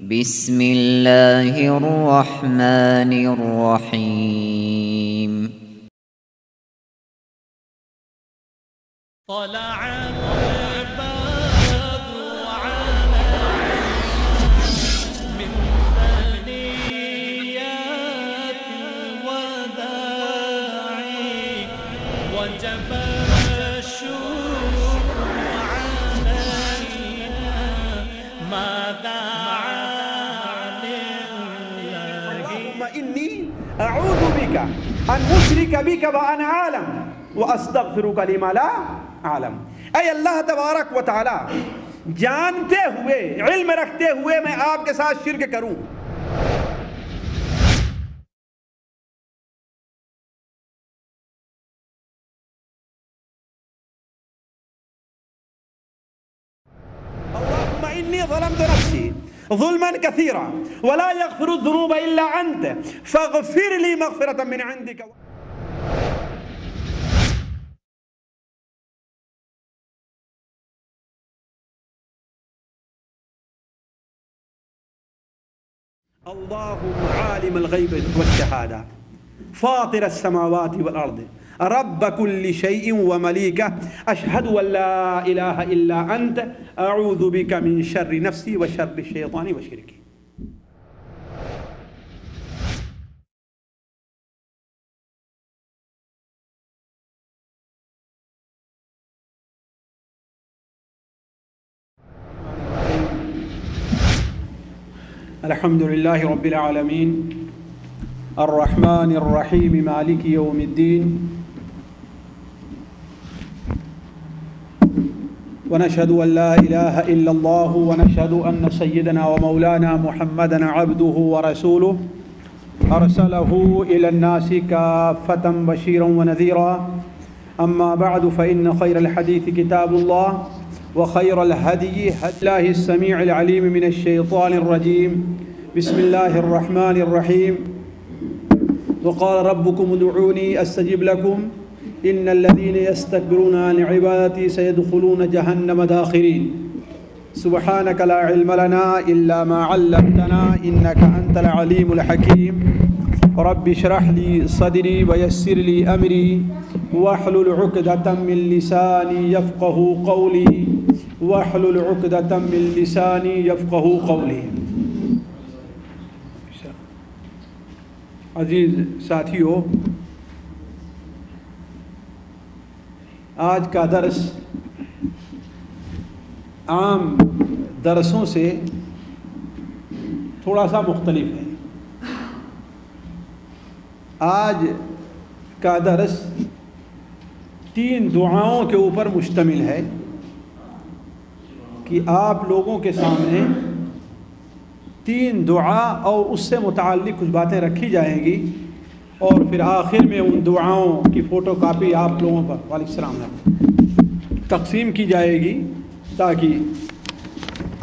بسم اللہ الرحمن الرحیم طلع البدر علينا من ثنيات الوداع وجب الشكر علينا ماذا اللهم إني أعوذ بك أن أشرك بك وأنا أعلم وأستغفرك لما لا أعلم۔ اے اللہ تبارک و تعالی، جانتے ہوئے علم رکھتے ہوئے میں آپ کے ساتھ شرک کروں۔ اللهم إني ظلمت نفسي ظلما كثيرا ولا يغفر الذنوب إلا أنت فاغفر لي مغفرة من عندك۔ اللهم عالم الغيب والشهادة فاطر السماوات والأرض رب كل شيء ومليكه أشهد أن لا إله إلا أنت أعوذ بك من شر نفسي وشر الشيطان وشركه۔ الحمد لله رب العالمين الرحمن الرحيم مالك يوم الدين ونشهد أن لا إله إلا الله ونشهد أن سيدنا ومولانا محمدا عبده ورسوله أرسله إلى الناس كافة بشيرا ونذيرا أما بعد فإن خير الحديث كتاب الله وخير الهدي هدي الله السميع العليم من الشيطان الرجيم بسم الله الرحمن الرحيم وقال ربكم ادعوني أستجب لكم إن الذين يستكبرون عن عبادتي سيدخلون جهنم داخرين سبحانك لا علم لنا إلا ما علمتنا إنك أنت العليم الحكيم رب اشرح لي صدري ويسر لي أمري واحلل عقدة من لساني يفقه قولي واحلل عقدة من لساني يفقه قولي۔ عزیز ساتھیو، آج کا درس عام درسوں سے تھوڑا سا مختلف ہے۔ آج کا درس 3 دعاؤں کے اوپر مشتمل ہے کہ آپ لوگوں کے سامنے 3 دعا اور اس سے متعلق کچھ باتیں رکھی جائیں گی اور پھر آخر میں ان دعاؤں کی فوٹو کاپی آپ لوگوں پر وعلیکم السلام تقسیم کی جائے گی تاکہ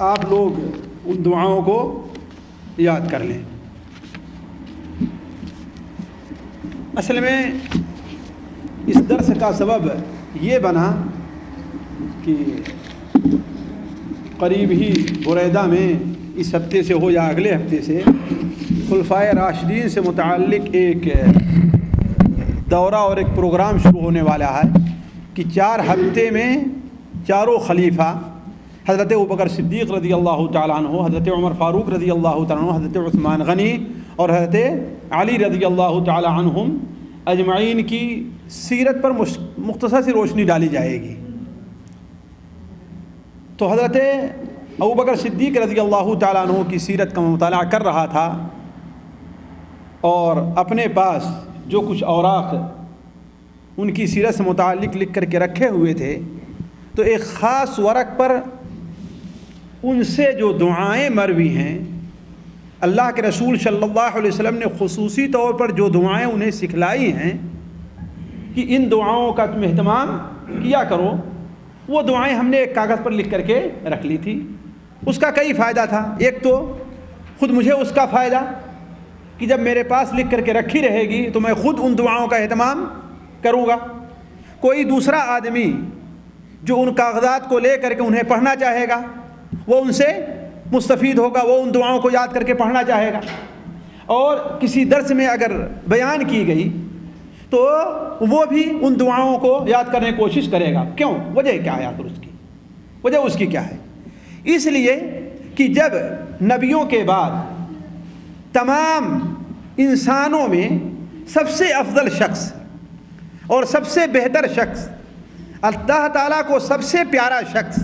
آپ لوگ ان دعاؤں کو یاد کر لیں۔ اصل میں اس درس کا سبب یہ بنا کہ قریب ہی بریدہ میں اس ہفتے سے ہو یا اگلے ہفتے سے خلفائے راشدین سے متعلق ایک دورہ اور ایک پروگرام شروع ہونے والا ہے کہ 4 ہفتے میں چاروں خلیفہ حضرت ابوبکر صدیق رضی اللہ تعالیٰ عنہ، حضرت عمر فاروق رضی اللہ تعالیٰ عنہ، حضرت عثمان غنی اور حضرت علی رضی اللہ تعالیٰ عنہم اجمعین کی سیرت پر مختصر سی روشنی ڈالی جائے گی۔ تو حضرت ابوبکر صدیق رضی اللہ تعالیٰ عنہ کی سیرت کا مطالعہ کر رہا تھا اور اپنے پاس جو کچھ اوراق ان کی سیرت سے متعلق لکھ کر کے رکھے ہوئے تھے، تو ایک خاص ورق پر ان سے جو دعائیں مروی ہیں، اللہ کے رسول صلی اللہ علیہ وسلم نے خصوصی طور پر جو دعائیں انہیں سکھلائی ہیں کہ ان دعاؤں کا تم اہتمام کیا کرو، وہ دعائیں ہم نے ایک کاغذ پر لکھ کر کے رکھ لی تھی۔ اس کا کئی فائدہ تھا۔ ایک تو خود مجھے اس کا فائدہ کہ جب میرے پاس لکھ کر کے رکھی رہے گی تو میں خود ان دعاؤں کا اہتمام کروں گا۔ کوئی دوسرا آدمی جو ان کاغذات کو لے کر کے انہیں پڑھنا چاہے گا وہ ان سے مستفید ہوگا وہ ان دعاؤں کو یاد کر کے پڑھنا چاہے گا، اور کسی درس میں اگر بیان کی گئی تو وہ بھی ان دعاؤں کو یاد کرنے کی کوشش کرے گا۔ کیوں؟ وجہ کیا ہے آخر اس کی؟ وجہ اس کی کیا ہے؟ اس لیے کہ جب نبیوں کے بعد تمام انسانوں میں سب سے افضل شخص اور سب سے بہتر شخص، اللہ تعالیٰ کو سب سے پیارا شخص،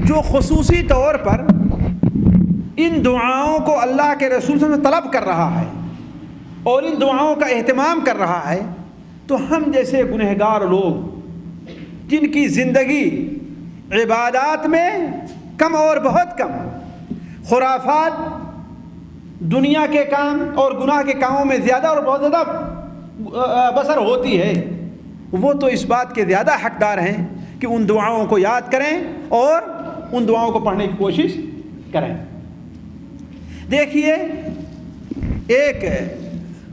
جو خصوصی طور پر ان دعاؤں کو اللہ کے رسول صلی اللہ علیہ وسلم طلب کر رہا ہے اور ان دعاؤں کا اہتمام کر رہا ہے، تو ہم جیسے گنہگار لوگ جن کی زندگی عبادات میں کم اور بہت کم، خرافات، دنیا کے کام اور گناہ کے کاموں میں زیادہ اور بہت زیادہ بسر ہوتی ہے، وہ تو اس بات کے زیادہ حقدار ہیں کہ ان دعاؤں کو یاد کریں اور ان دعاؤں کو پڑھنے کی کوشش کریں۔ دیکھیے، ایک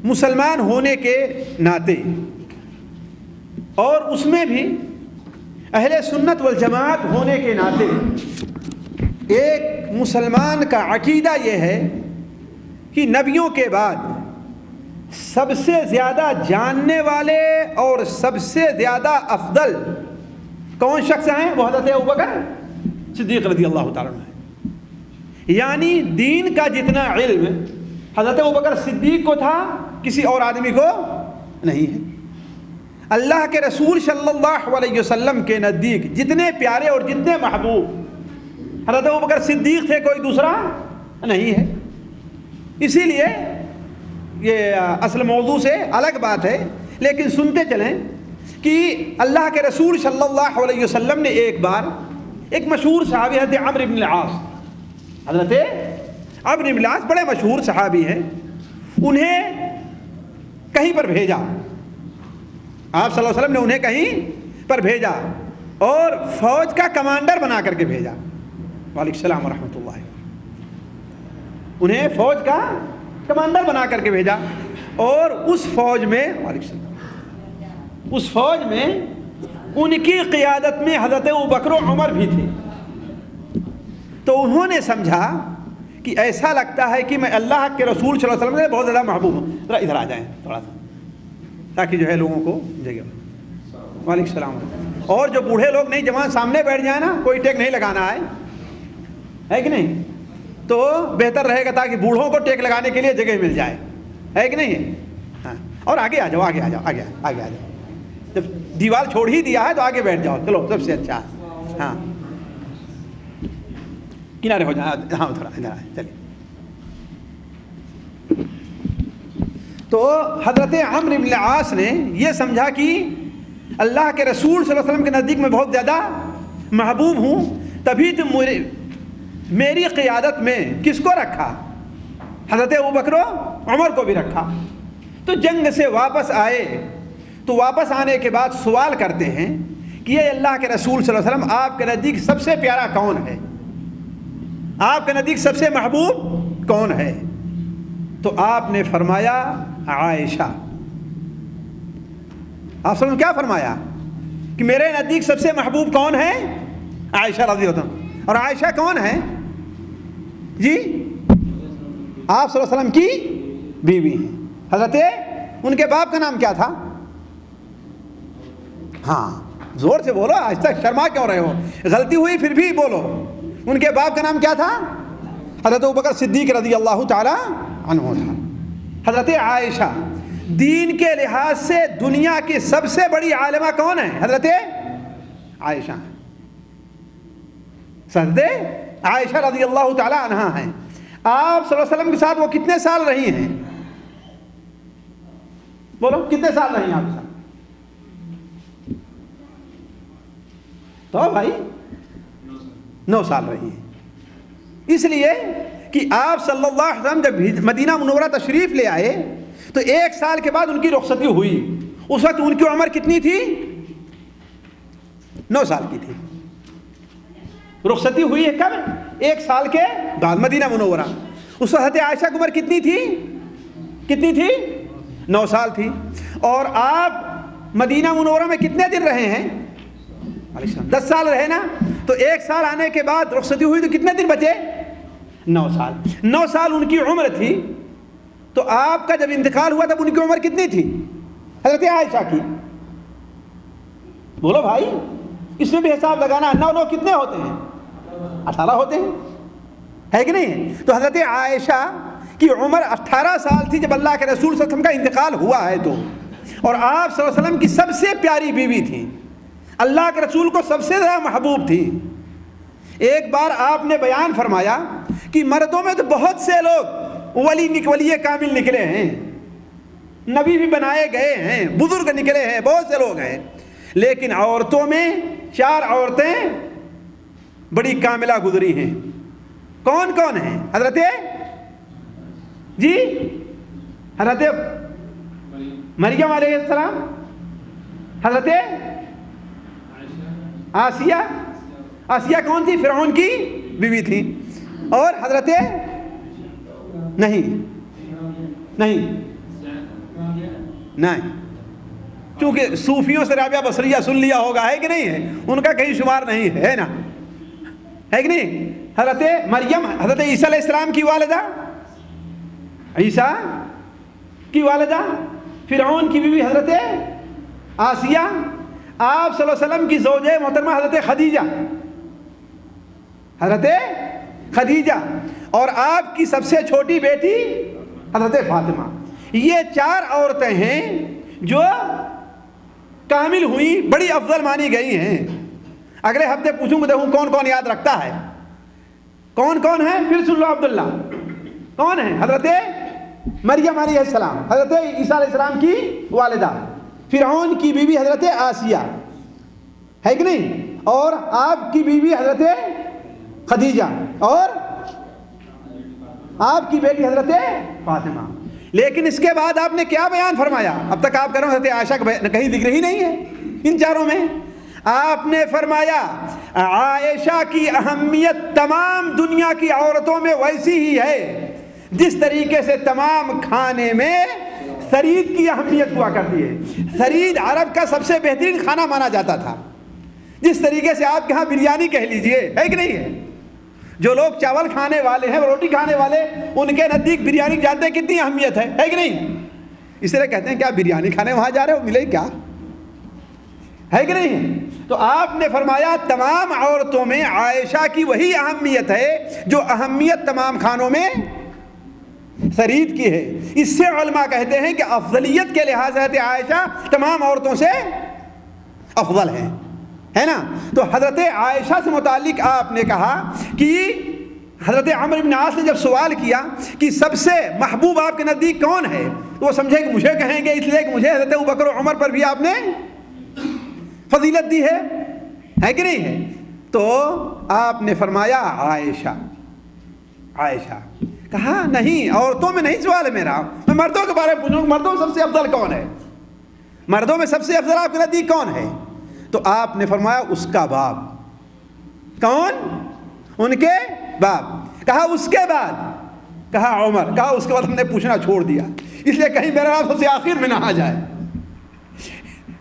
مسلمان ہونے کے ناطے اور اس میں بھی اہل سنت والجماعت ہونے کے ناطے ایک مسلمان کا عقیدہ یہ ہے کہ نبیوں کے بعد سب سے زیادہ جاننے والے اور سب سے زیادہ افضل کون شخص ہیں؟ وہ حضرت ابوبکر صدیق رضی اللہ تعالیٰ عنہ ہے۔ یعنی دین کا جتنا علم حضرت ابوبکر صدیق کو تھا، کسی اور آدمی کو نہیں ہے۔ اللہ کے رسول صلی اللہ علیہ وسلم کے نزدیک جتنے پیارے اور جتنے محبوب حضرت ابوبکر صدیق تھے، کوئی دوسرا نہیں ہے۔ اسی لیے یہ اصل موضوع سے الگ بات ہے، لیکن سنتے چلیں کہ اللہ کے رسول صلی اللہ علیہ وسلم نے ایک بار ایک مشہور صحابی حضرت عمرو بن العاص، حضرت عمرو بن العاص بڑے مشہور صحابی ہیں، انہیں کہیں پر بھیجا، آپ صلی اللہ علیہ وسلم نے انہیں کہیں پر بھیجا اور فوج کا کمانڈر بنا کر کے بھیجا۔ وعلیکم السلام ورحمۃ اللہ۔ انہیں فوج کا کمانڈر بنا کر کے بھیجا اور اس فوج میں ان کی قیادت میں حضرت ابوبکر و عمر بھی تھے۔ تو انہوں نے سمجھا کہ ایسا لگتا ہے کہ میں اللہ کے رسول صلی اللہ علیہ وسلم سے بہت زیادہ محبوب ہوں، ذرا ادھر آ جائیں تھوڑا سا، تاکہ جو ہے لوگوں کو جگہ۔ وعلیکم السلام۔ اور جو بوڑھے لوگ نہیں، جوان سامنے بیٹھ جائیں نا، کوئی ٹیک نہیں لگانا ہے کہ نہیں؟ تو بہتر رہے گا تاکہ بوڑھوں کو ٹیک لگانے کے لیے جگہ مل جائے، ہے کہ نہیں؟ ہاں، اور آگے آ جاؤ، آگے آ جاؤ، آگے آ جاؤ۔ جب دیوار چھوڑ ہی دیا ہے تو آگے بیٹھ جاؤ، چلو سب سے اچھا۔ ہاں، کنارے ہو جائیں، ہاں تھوڑا ادھر آئے، چلیے۔ تو حضرت عمرو بن العاص نے یہ سمجھا کہ اللہ کے رسول صلی اللہ علیہ وسلم کے نزدیک میں بہت زیادہ محبوب ہوں، تبھی تم میری قیادت میں کس کو رکھا؟ حضرت ابوبکر و عمر کو بھی رکھا۔ تو جنگ سے واپس آئے تو واپس آنے کے بعد سوال کرتے ہیں کہ یہ اللہ کے رسول صلی اللہ علیہ وسلم، آپ کے نزدیک سب سے پیارا کون ہے؟ آپ کے نزدیک سب سے محبوب کون ہے؟ تو آپ نے فرمایا عائشہ۔ آپ صلی اللہ علیہ وسلم کیا فرمایا کہ میرے نزدیک سب سے محبوب کون ہے؟ عائشہ رضی اللہ عنہ۔ اور عائشہ کون ہے جی؟ آپ صلی اللہ علیہ وسلم کی بیوی ہیں۔ حضرت ان کے باپ کا نام کیا تھا؟ ہاں زور سے بولو، آج تک شرما کیوں رہے ہو؟ غلطی ہوئی پھر بھی بولو۔ ان کے باپ کا نام کیا تھا؟ حضرت ابوبکر صدیق رضی اللہ تعالی عنہ تھا۔ حضرت عائشہ دین کے لحاظ سے دنیا کی سب سے بڑی عالمہ کون ہے؟ حضرت عائشہ۔ حضرت عائشہ رضی اللہ تعالی عنہا ہیں۔ آپ صلی اللہ علیہ وسلم کے ساتھ وہ کتنے سال رہی ہیں؟ بولو کتنے سال رہی ہیں آپ کے ساتھ؟ تو بھائی 9 سال رہی ہیں۔ اس لیے کہ آپ صلی اللہ علیہ وسلم جب مدینہ منورہ تشریف لے آئے تو 1 سال کے بعد ان کی رخصتی ہوئی۔ اس وقت ان کی عمر کتنی تھی؟ 9 سال کی تھی۔ رخصتی ہوئی ہے کب؟ 1 سال کے بعد مدینہ منورہ۔ اس وقت عائشہ کی عمر کتنی تھی؟ کتنی تھی؟ 9 سال تھی۔ اور آپ مدینہ منورہ میں کتنے دن رہے ہیں؟ علیہ السلام 10 سال رہے نا, تو 1 سال آنے کے بعد رخصتی ہوئی تو کتنے دن بچے؟ 9 سال. 9 سال ان کی عمر تھی. تو آپ کا جب انتقال ہوا تب ان کی عمر کتنی تھی حضرت عائشہ کی؟ بولو بھائی, اس میں بھی حساب لگانا. 9 کتنے ہوتے ہیں؟ 18 ہوتے ہیں, ہے کہ نہیں؟ تو حضرت عائشہ کی عمر 18 سال تھی جب اللہ کے رسول صلی اللہ علیہ وسلم کا انتقال ہوا ہے. تو اور آپ صلی اللہ علیہ وسلم کی سب سے پیاری بیوی تھی, اللہ کے رسول کو سب سے زیادہ محبوب تھی. ایک بار آپ نے بیان فرمایا کہ مردوں میں تو بہت سے لوگ ولی کامل نکلے ہیں, نبی بھی بنائے گئے ہیں, بزرگ نکلے ہیں, بہت سے لوگ ہیں, لیکن عورتوں میں 4 عورتیں بڑی کاملہ گزری ہیں. کون کون ہیں؟ حضرت حضرت مریم علیہ السلام, حضرت آسیہ کون تھی؟ فرعون کی بیوی تھی. اور حضرت نہیں چونکہ صوفیوں سے رابعہ بصریہ سن لیا ہوگا, ہے کہ نہیں ہے؟ ان کا کہیں شمار نہیں ہے نا, ہے کہ نہیں؟ حضرت مریم, حضرت عیسیٰ علیہ السلام کی والدہ, عیسیٰ کی والدہ, فرعون کی بیوی حضرت آسیہ, آپ صلی اللہ علیہ وسلم کی زوجہ محترمہ حضرت خدیجہ, اور آپ کی سب سے چھوٹی بیٹی حضرت فاطمہ. یہ 4 عورتیں ہیں جو کامل ہوئی, بڑی افضل مانی گئی ہیں. اگلے ہفتے پوچھوں گا دیکھوں کون کون یاد رکھتا ہے, کون کون ہے؟ پھر سن لو. عبداللہ کون ہے؟ حضرت مریم علیہ السلام, حضرت عیسیٰ علیہ السلام کی والدہ, فرعون کی بیوی حضرت آسیہ, ہے کہ نہیں؟ اور آپ کی بیوی حضرت خدیجہ, اور آپ کی بیٹی حضرت فاطمہ. لیکن اس کے بعد آپ نے کیا بیان فرمایا؟ اب تک آپ کہہ رہے ہیں حضرت عائشہ کا کہیں ذکر ہی نہیں ہے ان 4 میں. آپ نے فرمایا عائشہ کی اہمیت تمام دنیا کی عورتوں میں ویسی ہی ہے جس طریقے سے تمام کھانے میں ثرید کی اہمیت ہوا کرتی ہے. ثرید عرب کا سب سے بہترین کھانا مانا جاتا تھا, جس طریقے سے آپ کے ہاں بریانی کہہ لیجئے, ہے کہ نہیں ہے؟ جو لوگ چاول کھانے والے ہیں, روٹی کھانے والے, ان کے نزدیک بریانی جانتے ہیں کتنی اہمیت ہے کہ نہیں؟ اس لیے کہتے ہیں کیا بریانی کھانے وہاں جا رہے ہو, ملے کیا, ہے کہ نہیں؟ تو آپ نے فرمایا تمام عورتوں میں عائشہ کی وہی اہمیت ہے جو اہمیت تمام کھانوں میں ثرید کی ہے. اس سے علماء کہتے ہیں کہ افضلیت کے لحاظ سے عائشہ تمام عورتوں سے افضل ہے نا. تو حضرت عائشہ سے متعلق آپ نے کہا کہ حضرت عمرو بن عاص نے جب سوال کیا کہ سب سے محبوب آپ کے نزدیک کون ہے, تو وہ سمجھے کہ مجھے کہیں گے, اس لیے کہ مجھے حضرت ابوبکر و عمر پر بھی آپ نے فضیلت دی ہے کہ نہیں ہے؟ تو آپ نے فرمایا عائشہ. کہا نہیں, عورتوں میں نہیں سوال ہے میرا, میں مردوں کے بارے میں پوچھوں, مردوں میں سب سے افضل کون ہے؟ مردوں میں سب سے افضل آپ کے نزدیک کون ہے؟ تو آپ نے فرمایا اس کا باپ. کون؟ ان کے باپ. کہا اس کے بعد؟ کہا عمر. کہا اس کے بعد ہم نے پوچھنا چھوڑ دیا, اس لیے کہیں میرا نام سب سے آخر میں نہ آ جائے,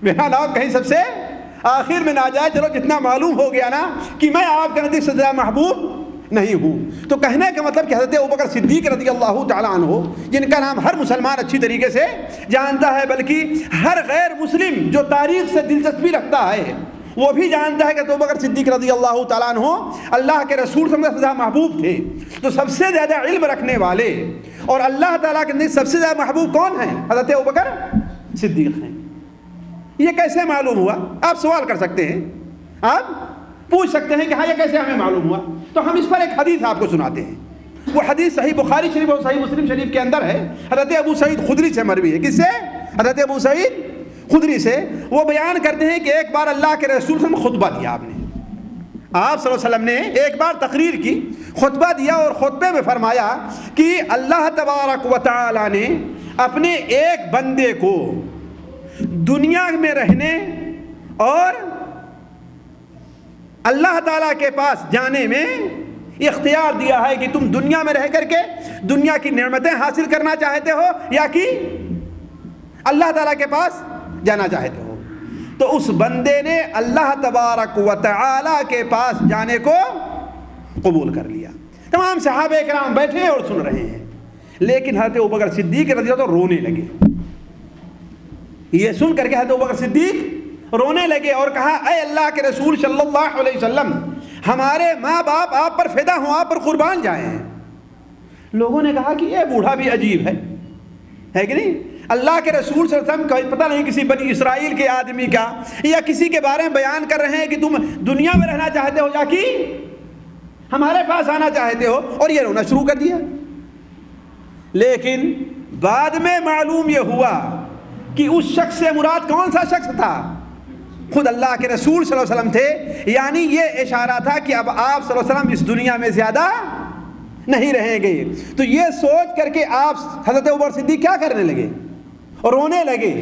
میرا نام کہیں سب سے آخر میں نہ آ جائے. چلو جتنا معلوم ہو گیا نا کہ میں آپ کے نزدیک سے زیادہ محبوب نہیں ہوں. تو کہنے کا مطلب کہ حضرت ابوبکر صدیق رضی اللہ تعالیٰ عنہ, جن کا نام ہر مسلمان اچھی طریقے سے جانتا ہے, بلکہ ہر غیر مسلم جو تاریخ سے دلچسپی رکھتا ہے وہ بھی جانتا ہے کہ ابوبکر صدیق رضی اللہ تعالیٰ عنہ اللہ کے رسول صلی اللہ علیہ وسلم محبوب تھے. تو سب سے زیادہ علم رکھنے والے اور اللہ تعالیٰ کے سب سے زیادہ محبوب کون ہیں؟ حضرت ابوبکر صدیق ہیں. یہ کیسے معلوم ہوا؟ آپ سوال کر سکتے ہیں, آپ پوچھ سکتے ہیں کہ ہاں یہ کیسے ہمیں معلوم ہوا. تو ہم اس پر ایک حدیث آپ کو سناتے ہیں. وہ حدیث صحیح بخاری شریف اور صحیح مسلم شریف کے اندر ہے, حضرت ابو سعید خدری سے مروی ہے. کس سے؟ حضرت ابو سعید خدری سے. وہ بیان کرتے ہیں کہ ایک بار اللہ کے رسول صلی اللہ علیہ وسلم خطبہ دیا. آپ صلی اللہ علیہ وسلم نے ایک بار تقریر کی, خطبہ دیا, اور خطبے میں فرمایا کہ اللہ تبارک و تعالی نے اپنے ایک بندے کو دنیا میں رہنے اور اللہ تعالیٰ کے پاس جانے میں اختیار دیا ہے کہ تم دنیا میں رہ کر کے دنیا کی نعمتیں حاصل کرنا چاہتے ہو یا کہ اللہ تعالیٰ کے پاس جانا چاہتے ہو. تو اس بندے نے اللہ تبارک و تعالی کے پاس جانے کو قبول کر لیا۔ تمام صحابہ کرام بیٹھے ہیں اور سن رہے ہیں، لیکن حضرت ابوبکر صدیق رضی اللہ عنہ رونے لگے۔ یہ سن کر کے حضرت ابوبکر صدیق رونے لگے اور کہا اے اللہ کے رسول صلی اللہ علیہ وسلم، ہمارے ماں باپ آپ پر فدا ہوں، آپ پر قربان جائیں۔ لوگوں نے کہا کہ یہ بوڑھا بھی عجیب ہے کہ نہیں؟ اللہ کے رسول صلی اللہ علیہ وسلم پتہ نہیں کسی بنی اسرائیل کے آدمی کا یا کسی کے بارے میں بیان کر رہے ہیں کہ تم دنیا میں رہنا چاہتے ہو یا کہ ہمارے پاس آنا چاہتے ہو، اور یہ رونا شروع کر دیا۔ لیکن بعد میں معلوم یہ ہوا کہ اس شخص سے مراد کون سا شخص تھا؟ خود اللہ کے رسول صلی اللہ علیہ وسلم تھے۔ یعنی یہ اشارہ تھا کہ اب آپ صلی اللہ علیہ وسلم اس دنیا میں زیادہ نہیں رہیں گے۔ تو یہ سوچ کر کے آپ حضرت ابوبکر صدیق کیا کرنے لگے؟ رونے لگے۔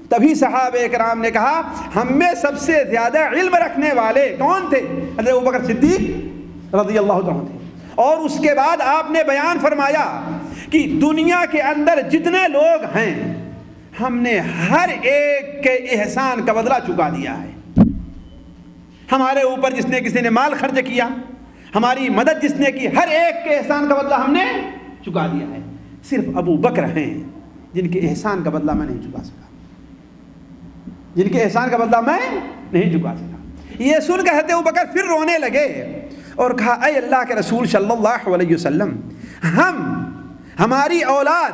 تبھی صحابہ کرام نے کہا ہم میں سب سے زیادہ علم رکھنے والے کون تھے؟ حضرت ابوبکر صدیق رضی اللہ عنہ تھے۔ اور اس کے بعد آپ نے بیان فرمایا کہ دنیا کے اندر جتنے لوگ ہیں ہم نے ہر ایک کے احسان کا بدلہ چکا دیا ہے۔ ہمارے اوپر جس نے کسی نے مال خرچ کیا، ہماری مدد جس نے کی، ہر ایک کے احسان کا بدلہ ہم نے چکا دیا ہے۔ صرف ابو بکر ہیں جن کے احسان کا بدلہ میں نہیں چکا سکا، جن کے احسان کا بدلہ میں نہیں چکا سکا۔ یہ سن کر حضرت ابوبکر پھر رونے لگے اور کہا اے اللہ کے رسول صلی اللہ علیہ وسلم، ہماری اولاد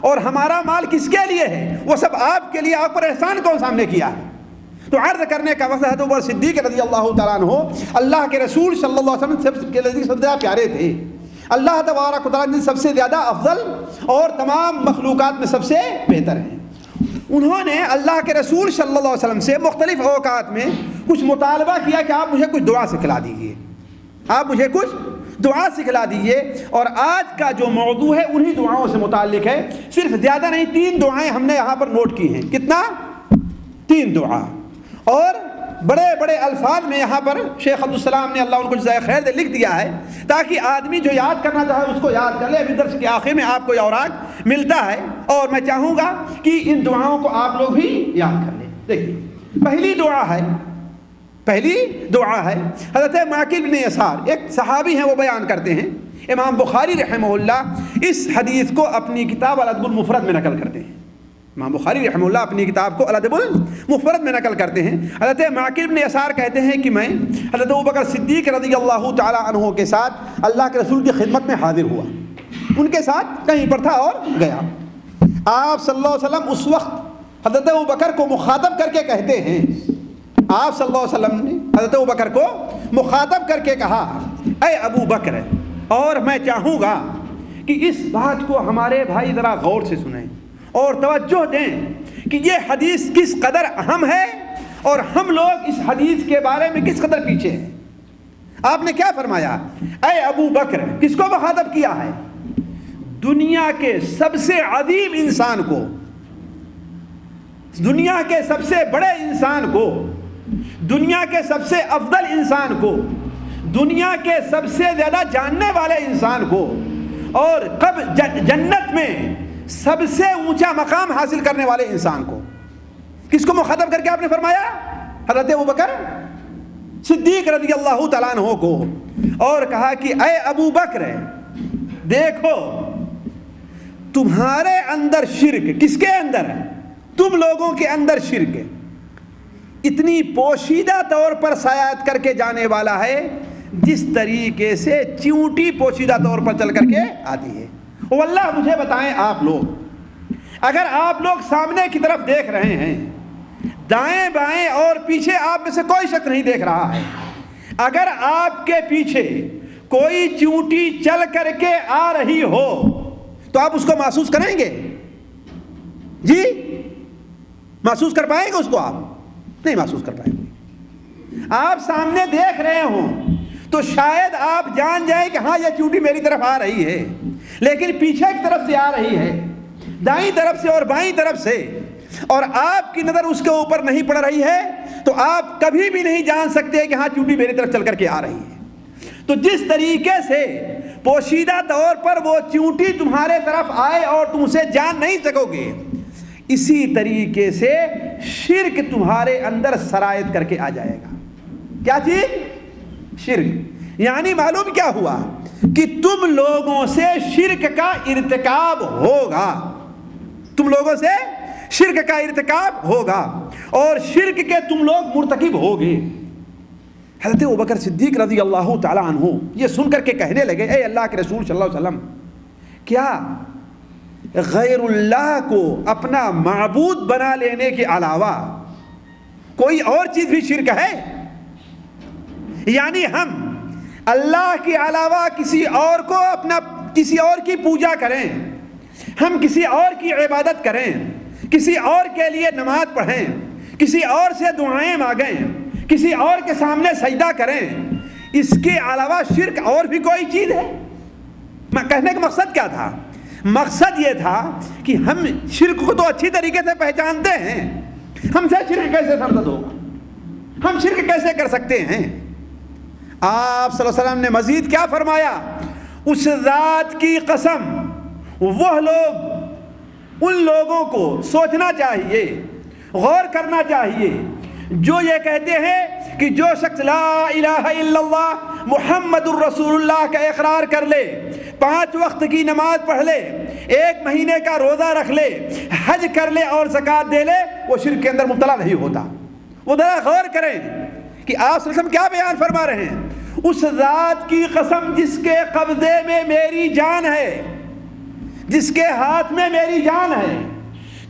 اور ہمارا مال کس کے لیے ہے؟ وہ سب آپ کے لیے، آپ پر احسان کون سا ہم نے کیا ہے؟ تو عرض کرنے کا وقت حضرت ابوبکر صدیق رضی اللہ تعالیٰ عنہ اللہ کے رسول صلی اللہ علیہ وسلم سب کے نزدیک سب سے زیادہ پیارے تھے، اللہ تبارک و تعالیٰ سب سے زیادہ افضل اور تمام مخلوقات میں سب سے بہتر ہیں۔ انہوں نے اللہ کے رسول صلی اللہ علیہ وسلم سے مختلف اوقات میں کچھ مطالبہ کیا کہ آپ مجھے کچھ دعا سکھلا دیجیے، آپ مجھے کچھ دعا سکھلا دیجیے۔ اور آج کا جو موضوع ہے انہی دعاؤں سے متعلق ہے۔ صرف زیادہ نہیں، 3 دعائیں ہم نے یہاں پر نوٹ کی ہیں۔ کتنا؟ 3 دعا، اور بڑے بڑے الفاظ میں یہاں پر شیخ عبدالسلام نے اللہ ان کو جزائے خیر دے لکھ دیا ہے تاکہ آدمی جو یاد کرنا چاہے اس کو یاد کر لے۔ ابھی درس کے آخر میں آپ کو یہ اوراق ملتا ہے اور میں چاہوں گا کہ ان دعاؤں کو آپ لوگ بھی یاد کر لیں۔ دیکھیے پہلی دعا ہے حضرت معقل بن یسار، ایک صحابی ہیں، وہ بیان کرتے ہیں، امام بخاری رحمہ اللہ اس حدیث کو اپنی کتاب الادب المفرد میں نقل کرتے ہیں۔ امام بخاری رحمہ اللہ اپنی کتاب کو الادب المفرد میں نقل کرتے ہیں۔ حضرت معقل بن یسار کہتے ہیں کہ میں حضرت ابوبکر صدیق رضی اللہ تعالی عنہ کے ساتھ اللہ کے رسول کی خدمت میں حاضر ہوا، ان کے ساتھ کہیں پر تھا اور گیا۔ آپ صلی اللہ علیہ وسلم اس وقت حضرت ابوبکر کو مخاطب کر کے کہتے ہیں، آپ صلی اللہ علیہ وسلم نے حضرت ابوبکر کو مخاطب کر کے کہا اے ابو بکر، اور میں چاہوں گا کہ اس بات کو ہمارے بھائی ذرا غور سے سنیں اور توجہ دیں کہ یہ حدیث کس قدر اہم ہے اور ہم لوگ اس حدیث کے بارے میں کس قدر پیچھے ہیں۔ آپ نے کیا فرمایا؟ اے ابو بکر، کس کو مخاطب کیا ہے؟ دنیا کے سب سے عظیم انسان کو، دنیا کے سب سے بڑے انسان کو، دنیا کے سب سے افضل انسان کو، دنیا کے سب سے زیادہ جاننے والے انسان کو، اور جنت میں سب سے اونچا مقام حاصل کرنے والے انسان کو، کس کو مخاطب کر کے آپ نے فرمایا؟ حضرت ابوبکر صدیق رضی اللہ تعالیٰ عنہ کو، اور کہا کہ اے ابو بکر دیکھو تمہارے اندر شرک، کس کے اندر ہے؟ تم لوگوں کے اندر شرک اتنی پوشیدہ طور پر سیاحت کر کے جانے والا ہے جس طریقے سے چیونٹی پوشیدہ طور پر چل کر کے آتی ہے۔ واللہ مجھے بتائیں آپ لوگ، اگر آپ لوگ سامنے کی طرف دیکھ رہے ہیں، دائیں بائیں اور پیچھے آپ میں سے کوئی شخص نہیں دیکھ رہا ہے، اگر آپ کے پیچھے کوئی چیونٹی چل کر کے آ رہی ہو تو آپ اس کو محسوس کریں گے؟ جی محسوس کر پائیں گے اس کو؟ آپ نہیں محسوس کر پائیں گے۔ آپ سامنے دیکھ رہے ہوں تو شاید آپ جان جائیں کہ ہاں یہ چیونٹی میری طرف آ رہی ہے، لیکن پیچھے کی طرف سے آ رہی ہے، دائیں طرف سے اور بائیں طرف سے، اور آپ کی نظر اس کے اوپر نہیں پڑ رہی ہے، تو آپ کبھی بھی نہیں جان سکتے کہ ہاں چیونٹی میری طرف چل کر کے آ رہی ہے۔ تو جس طریقے سے پوشیدہ طور پر وہ چیونٹی تمہارے طرف آئے اور تم اسے جان نہیں سکو گے، اسی طریقے سے شرک تمہارے اندر سرایت کر کے آ جائے گا۔ کیا چیز؟ شرک۔ یعنی معلوم کیا ہوا کہ تم لوگوں سے شرک کا ارتکاب ہوگا، تم لوگوں سے شرک کا ارتکاب ہوگا اور شرک کے تم لوگ مرتکب ہوگے۔ حضرت ابوبکر صدیق رضی اللہ تعالی عنہ یہ سن کر کے کہنے لگے، اے اللہ کے رسول صلی اللہ علیہ وسلم، کیا غیر اللہ کو اپنا معبود بنا لینے کے علاوہ کوئی اور چیز بھی شرک ہے؟ یعنی ہم اللہ کے علاوہ کسی اور کی پوجا کریں، ہم کسی اور کی عبادت کریں، کسی اور کے لیے نماز پڑھیں، کسی اور سے دعائیں مانگیں، کسی اور کے سامنے سجدہ کریں، اس کے علاوہ شرک اور بھی کوئی چیز ہے؟ کہنے کا مقصد کیا تھا؟ مقصد یہ تھا کہ ہم شرک کو تو اچھی طریقے سے پہچانتے ہیں، ہم سے شرک کیسے سرزد ہوگا، ہم شرک کیسے کر سکتے ہیں؟ آپ صلی اللہ علیہ وسلم نے مزید کیا فرمایا؟ اس ذات کی قسم، وہ لوگ، ان لوگوں کو سوچنا چاہیے، غور کرنا چاہیے جو یہ کہتے ہیں کہ جو شخص لا الہ الا اللہ محمد الرسول اللہ کا اقرار کر لے، 5 وقت کی نماز پڑھ لے، 1 مہینے کا روزہ رکھ لے، حج کر لے اور زکوٰۃ دے لے، وہ شرک کے اندر مبتلا نہیں ہوتا۔ وہ ذرا غور کریں کہ آپ صلی اللہ علیہ وسلم کیا بیان فرما رہے ہیں؟ اس ذات کی قسم جس کے قبضے میں میری جان ہے، جس کے ہاتھ میں میری جان ہے،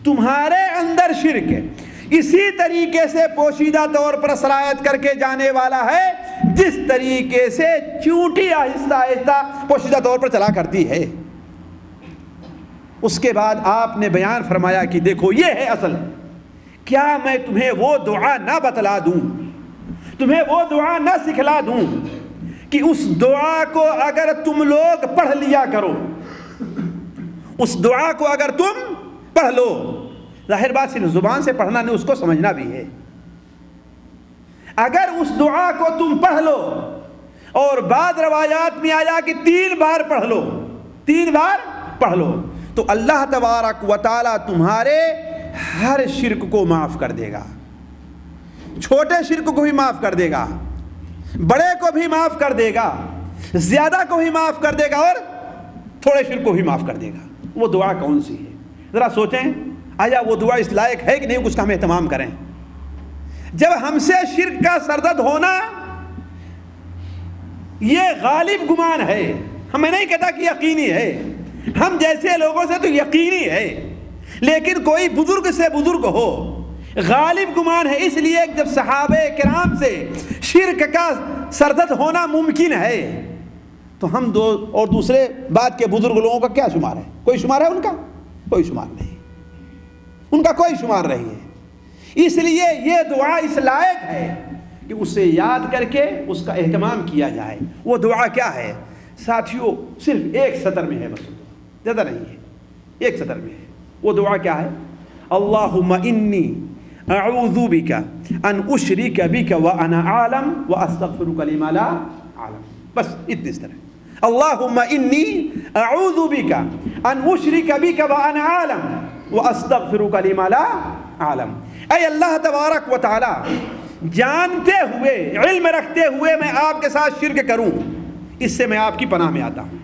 تمہارے اندر شرک اسی طریقے سے پوشیدہ طور پر سرایت کر کے جانے والا ہے جس طریقے سے چونٹی آہستہ آہستہ پوشیدہ طور پر چلا کرتی ہے۔ اس کے بعد آپ نے بیان فرمایا کہ دیکھو یہ ہے اصل، کیا میں تمہیں وہ دعا نہ بتلا دوں، تمہیں وہ دعا نہ سکھلا دوں کہ اس دعا کو اگر تم لوگ پڑھ لیا کرو، اس دعا کو اگر تم پڑھ لو، ظاہر بات صرف زبان سے پڑھنا نہیں، اس کو سمجھنا بھی ہے۔ اگر اس دعا کو تم پڑھ لو، اور بعض روایات میں آیا کہ 3 بار پڑھ لو، 3 بار پڑھ لو، تو اللہ تبارک و تعالی تمہارے ہر شرک کو معاف کر دے گا، چھوٹے شرک کو بھی معاف کر دے گا، بڑے کو بھی معاف کر دے گا، زیادہ کو بھی معاف کر دے گا، اور تھوڑے شرک کو بھی معاف کر دے گا۔ وہ دعا کون سی ہے؟ ذرا سوچیں، آیا وہ دعا اس لائق ہے کہ نہیں، اس کا ہم اہتمام کریں۔ جب ہم سے شرک کا سرزد ہونا یہ غالب گمان ہے، ہمیں نہیں کہتا کہ یقینی ہے، ہم جیسے لوگوں سے تو یقینی ہے، لیکن کوئی بزرگ سے بزرگ ہو غالب گمان ہے، اس لیے جب صحابہ کرام سے شرک کا سرزد ہونا ممکن ہے تو ہم اور دوسرے بعد کے بزرگ لوگوں کا کیا شمار ہے؟ کوئی شمار ہے ان کا؟ کوئی شمار نہیں، ان کا کوئی شمار نہیں ہے۔ اس لیے یہ دعا اس لائق ہے کہ اسے یاد کر کے اس کا اہتمام کیا جائے۔ وہ دعا کیا ہے ساتھیوں؟ صرف 1 سطر میں ہے، بس زیادہ نہیں ہے، 1 سطر میں ہے۔ وہ دعا کیا ہے؟ اللہم انی اعوذ بک ان اشرک بک وانا عالم واستغفرک لما لا اعلم، بس اتنی اس طرح۔ اللہم انی اعوذ بک ان اشرک بک وانا عالم واستغفرک لما لا اعلم۔ اے اللہ تبارک و تعالی، جانتے ہوئے، علم رکھتے ہوئے میں آپ کے ساتھ شرک کروں، اس سے میں آپ کی پناہ میں آتا ہوں۔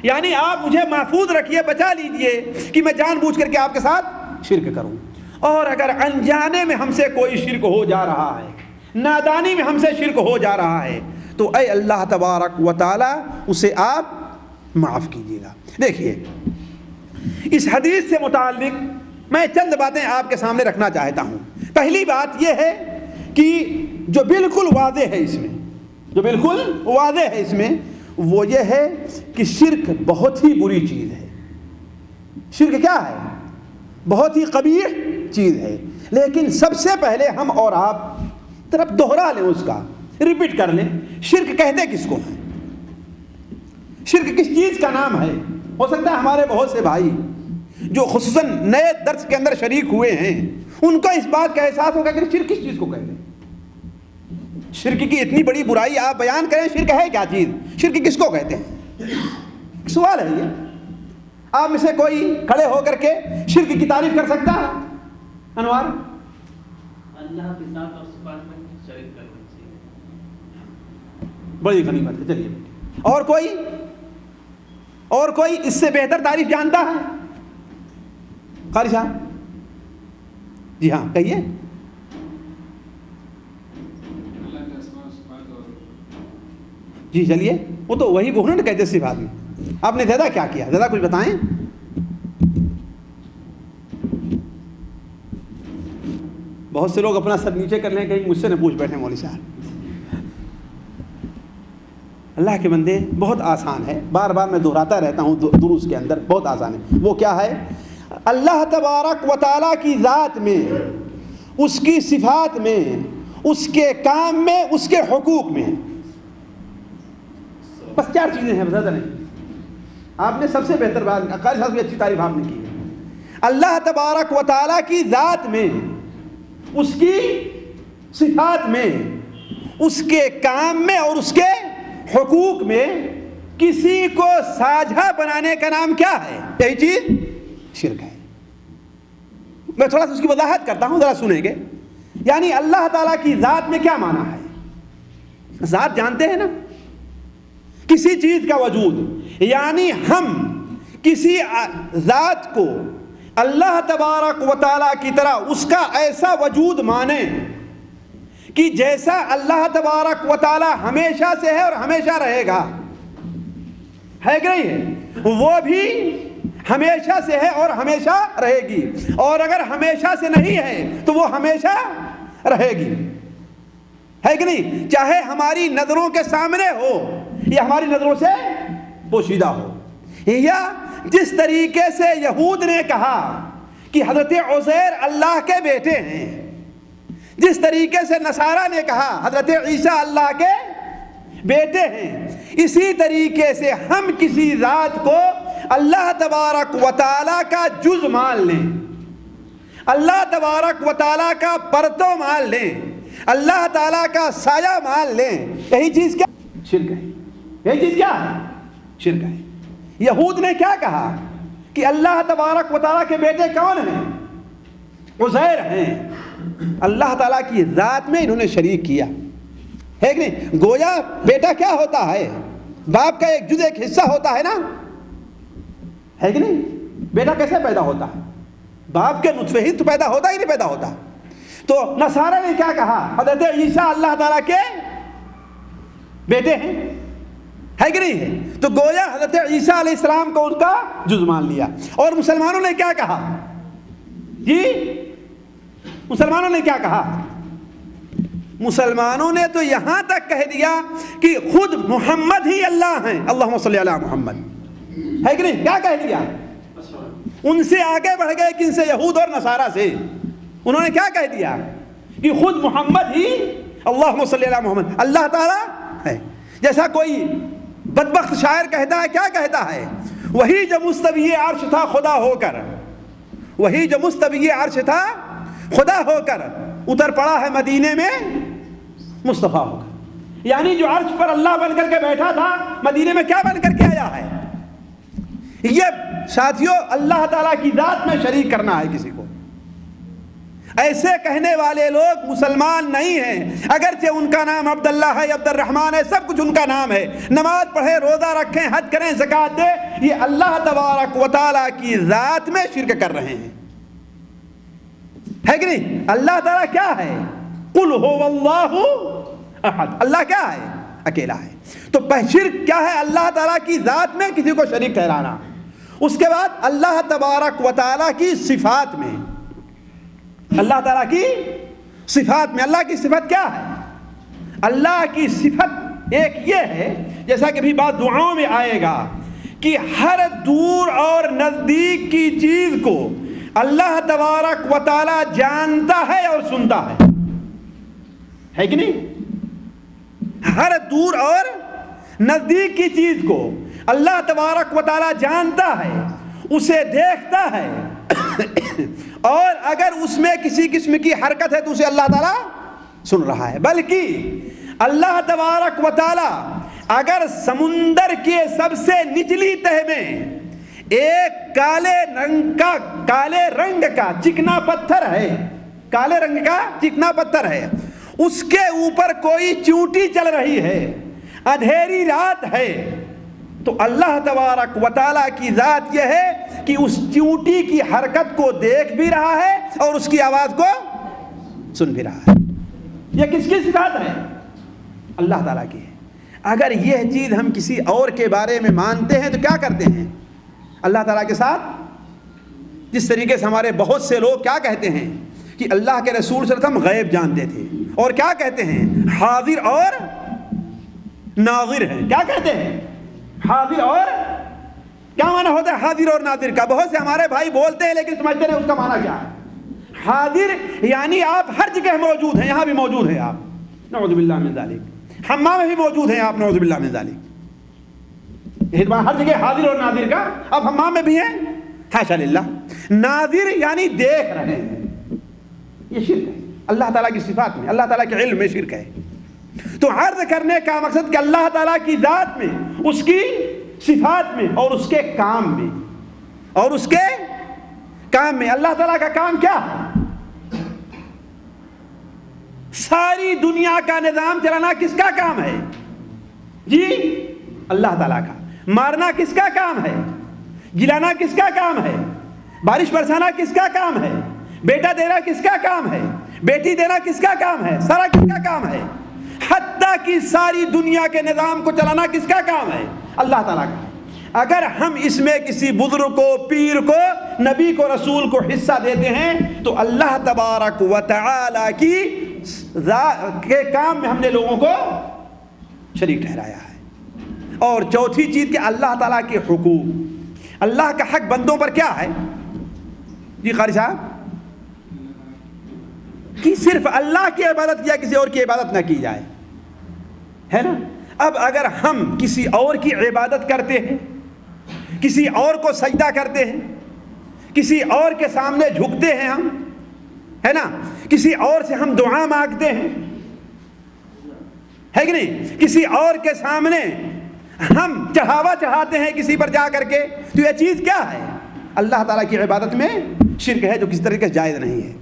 یعنی آپ مجھے محفوظ رکھیے، بچا لیجئے کہ میں جان بوجھ کر کے آپ کے ساتھ شرک کروں۔ اور اگر انجانے میں ہم سے کوئی شرک ہو جا رہا ہے، نادانی میں ہم سے شرک ہو جا رہا ہے، تو اے اللہ تبارک و تعالی اسے آپ معاف کیجیے گا۔ دیکھیے، اس حدیث سے متعلق میں چند باتیں آپ کے سامنے رکھنا چاہتا ہوں۔ پہلی بات یہ ہے کہ جو بالکل واضح ہے اس میں، جو بالکل واضح ہے اس میں، وہ یہ ہے کہ شرک بہت ہی بری چیز ہے۔ شرک کیا ہے؟ بہت ہی قبیح چیز ہے۔ لیکن سب سے پہلے ہم اور آپ طرف دوہرا لیں، اس کا ریپیٹ کر لیں، شرک کہتے کس کو ہیں؟ شرک کس چیز کا نام ہے؟ ہو سکتا ہے ہمارے بہت سے بھائی جو خصوصاً نئے درس کے اندر شریک ہوئے ہیں، ان کو اس بات کا احساس ہوگا کہ شرک کس چیز کو کہتے ہیں۔ شرک کی اتنی بڑی برائی آپ بیان کریں، شرک ہے کیا چیز؟ شرک کس کو کہتے ہیں؟ سوال ہے یہ۔ آپ میں سے کوئی کھڑے ہو کر کے شرک کی تعریف کر سکتا ہے؟ انوار؟ اللہ کے ذات اور صفات میں شریک کرنا چاہیے. بڑی غنیمت ہے. چلیے اور کوئی اس سے بہتر تعریف جانتا ہے؟ قاری صاحب جی ہاں کہیے. جی چلیے. وہ تو وہی وہ نے کہتے صفات میں. آپ نے زیادہ کیا کیا؟ زیادہ کچھ بتائیں. بہت سے لوگ اپنا سر نیچے کر لیں کہیں مجھ سے نہ پوچھ بیٹھے مولوی صاحب. اللہ کے بندے بہت آسان ہے, بار بار میں دہراتا رہتا ہوں دروس کے اندر, بہت آسان ہے. وہ کیا ہے؟ اللہ تبارک و تعالیٰ کی ذات میں, اس کی صفات میں, اس کے کام میں, اس کے حقوق میں, بس 4 چیزیں ہیں, زیادہ نہیں. آپ نے سب سے بہتر بات, قاری صاحب کی اچھی تعریف آپ نے کی ہے. اللہ تبارک و تعالیٰ کی ذات میں, اس کی صفات میں, اس کے کام میں اور اس کے حقوق میں کسی کو ساجھا بنانے کا نام کیا ہے؟ یہی چیز شرک ہے. میں تھوڑا سا اس کی وضاحت کرتا ہوں, ذرا سنیں گے. یعنی اللہ تعالیٰ کی ذات میں کیا معنی ہے؟ ذات جانتے ہیں نا, کسی چیز کا وجود. یعنی ہم کسی ذات کو اللہ تبارک و تعالیٰ کی طرح اس کا ایسا وجود مانیں کہ جیسا اللہ تبارک و تعالیٰ ہمیشہ سے ہے اور ہمیشہ رہے گا, ہے کہ نہیں ہے؟ وہ بھی ہمیشہ سے ہے اور ہمیشہ رہے گی, اور اگر ہمیشہ سے نہیں ہے تو وہ ہمیشہ رہے گی, ہے کہ نہیں؟ چاہے ہماری نظروں کے سامنے ہو یا ہماری نظروں سے پوشیدہ ہو. یا جس طریقے سے یہود نے کہا کہ حضرت عزیر اللہ کے بیٹے ہیں, جس طریقے سے نصارہ نے کہا حضرت عیسیٰ اللہ کے بیٹے ہیں, اسی طریقے سے ہم کسی ذات کو اللہ تبارک و تعالیٰ کا جز مان لیں, اللہ تبارک و تعالیٰ کا پرتو مان لیں, اللہ تعالیٰ کا سایہ مان لیں. یہی چیز کیا شرک ہے؟ یہی چیز کیا ہے؟ شرک ہے. یہود نے کیا کہا کہ اللہ تبارک و تعالیٰ کے بیٹے کون ہیں؟ عزیر ہیں. اللہ تعالیٰ کی ذات میں انہوں نے شریک کیا, ہے کہ نہیں؟ گویا بیٹا کیا ہوتا ہے؟ باپ کا ایک جز, ایک حصہ ہوتا ہے نا, ہے کہ نہیں؟ بیٹا کیسے پیدا ہوتا ہے؟ باپ کے نطفے ہی تو پیدا ہوتا ہی نہیں پیدا ہوتا. تو نصارہ نے کیا کہا؟ حضرت عیسیٰ اللہ تعالیٰ کے بیٹے ہیں, ہے کہ نہیں ہے؟ تو گویا حضرت عیسیٰ علیہ السلام کو ان کا جز مان لیا. اور مسلمانوں نے کیا کہا؟ جی مسلمانوں نے کیا کہا؟ مسلمانوں نے تو یہاں تک کہہ دیا کہ خود محمد ہی اللہ ہیں, اللہم صلی علی محمد, ہے کہ نہیں؟ کیا کہہ دیا؟ ان سے آگے بڑھ گئے, کن سے؟ یہود اور نصارہ سے. انہوں نے کیا کہہ دیا کہ خود محمد ہی, اللہم صلی علی محمد, اللہ تعالیٰ ہے. جیسا کوئی بدبخت شاعر کہتا ہے, کیا کہتا ہے؟ وہی جو مستوی عرش تھا خدا ہو کر, وہی جو مستوی عرش تھا خدا ہو کر, اتر پڑا ہے مدینے میں مصطفیٰ ہو کر. یعنی جو عرش پر اللہ بن کر کے بیٹھا تھا, مدینے میں کیا بن کر کے آیا ہے؟ یہ ساتھیوں اللہ تعالیٰ کی ذات میں شریک کرنا ہے کسی کو. ایسے کہنے والے لوگ مسلمان نہیں ہیں, اگرچہ ان کا نام عبداللہ ہے, عبد الرحمن ہے, سب کچھ ان کا نام ہے, نماز پڑھیں, روزہ رکھیں, حج کریں, زکات دیں, یہ اللہ تبارک و تعالیٰ کی ذات میں شرک کر رہے ہیں, ہے کہ نہیں؟ اللہ تعالیٰ کیا ہے؟ قل هو اللہ احد, اللہ کیا ہے؟ اکیلا ہے. تو شرک کیا ہے؟ اللہ تعالیٰ کی ذات میں کسی کو شریک ٹھہرانا. اس کے بعد اللہ تبارک و تعالیٰ کی صفات میں, اللہ تعالیٰ کی صفات میں, اللہ کی صفت کیا ہے؟ اللہ کی صفت ایک یہ ہے, جیسا کہ بھی بات دعاؤں میں آئے گا, کہ ہر دور اور نزدیک کی چیز کو اللہ تبارک و تعالیٰ جانتا ہے اور سنتا ہے کہ نہیں؟ ہر دور اور نزدیک کی چیز کو اللہ تبارک و تعالیٰ جانتا ہے, اسے دیکھتا ہے, اور اگر اس میں کسی قسم کی حرکت ہے تو اسے اللہ تعالیٰ سن رہا ہے. بلکہ اللہ تبارک و تعالیٰ اگر سمندر کے سب سے نچلی تہ میں ایک کالے رنگ کا چکنا پتھر ہے، کالے رنگ کا چکنا پتھر ہے، اس کے اوپر کوئی چیونٹی چل رہی ہے، اندھیری رات ہے، تو اللہ تبارک و تعالیٰ کی ذات یہ ہے کہ اس چیونٹی کی حرکت کو دیکھ بھی رہا ہے اور اس کی آواز کو سن بھی رہا ہے۔ یہ کس کی صفات ہے؟ اللہ تعالیٰ کی ہے۔ اگر یہ چیز ہم کسی اور کے بارے میں مانتے ہیں تو کیا کرتے ہیں؟ اللہ تعالیٰ کے ساتھ جس طریقے سے ہمارے بہت سے لوگ کیا کہتے ہیں کہ اللہ کے رسول صلی اللہ علیہ وسلم غیب جانتے تھے، اور کیا کہتے ہیں؟ حاضر اور ناظر ہیں۔ کیا کہتے ہیں؟ حاضر اور، کیا معنی ہوتا ہے حاضر اور ناظر کا؟ بہت سے ہمارے بھائی بولتے ہیں لیکن سمجھتے نہیں اس کا معنی کیا ہے۔ حاضر یعنی آپ ہر جگہ موجود ہیں، یہاں بھی موجود ہیں آپ، نعوذ باللہ من ذالک، حمام میں بھی موجود ہیں آپ، نعوذ باللہ من ذالک۔ ہر جگہ حاضر اور ناظر کا، آپ حمام میں بھی ہیں، حاشا للہ۔ ناظر یعنی دیکھ رہے ہیں، یہ شرک ہے اللہ تعالیٰ کی صفات میں، اللہ تعالیٰ کے علم میں شرک ہے۔ تو عرض کرنے کا مقصد کہ اللہ تعالیٰ کی ذات میں، اس کی صفات میں، اور اس کے کام میں، اور اس کے کام میں، اللہ تعالیٰ کا کام کیا ہے؟ ساری دنیا کا نظام چلانا کس کا کام ہے؟ جی اللہ تعالیٰ کا۔ مارنا کس کا کام ہے؟ جلانا کس کا کام ہے؟ بارش برسانا کس کا کام ہے؟ بیٹا دینا کس کا کام ہے؟ بیٹی دینا کس کا کام ہے؟ سارا کس کا کام ہے؟ حتیٰ کہ ساری دنیا کے نظام کو چلانا کس کا کام ہے؟ اللہ تعالیٰ کا۔ اگر ہم اس میں کسی بزرگ کو، پیر کو، نبی کو، رسول کو حصہ دیتے ہیں تو اللہ تبارک و تعالی کے کام میں ہم نے لوگوں کو شریک ٹھہرایا ہے۔ اور چوتھی چیز کہ اللہ تعالیٰ کے حقوق، اللہ کا حق بندوں پر کیا ہے؟ جی قاری صاحب، کہ صرف اللہ کی عبادت یا کسی اور کی عبادت نہ کی جائے، ہے نا؟ اب اگر ہم کسی اور کی عبادت کرتے ہیں، کسی اور کو سجدہ کرتے ہیں، کسی اور کے سامنے جھکتے ہیں ہم، ہے نا، کسی اور سے ہم دعا مانگتے ہیں، ہے کہ نہیں، کسی اور کے سامنے ہم چڑھاوا چڑھاتے ہیں کسی پر جا کر کے، تو یہ چیز کیا ہے؟ اللہ تعالیٰ کی عبادت میں شرک ہے، جو کسی طریقے سے جائز نہیں ہے۔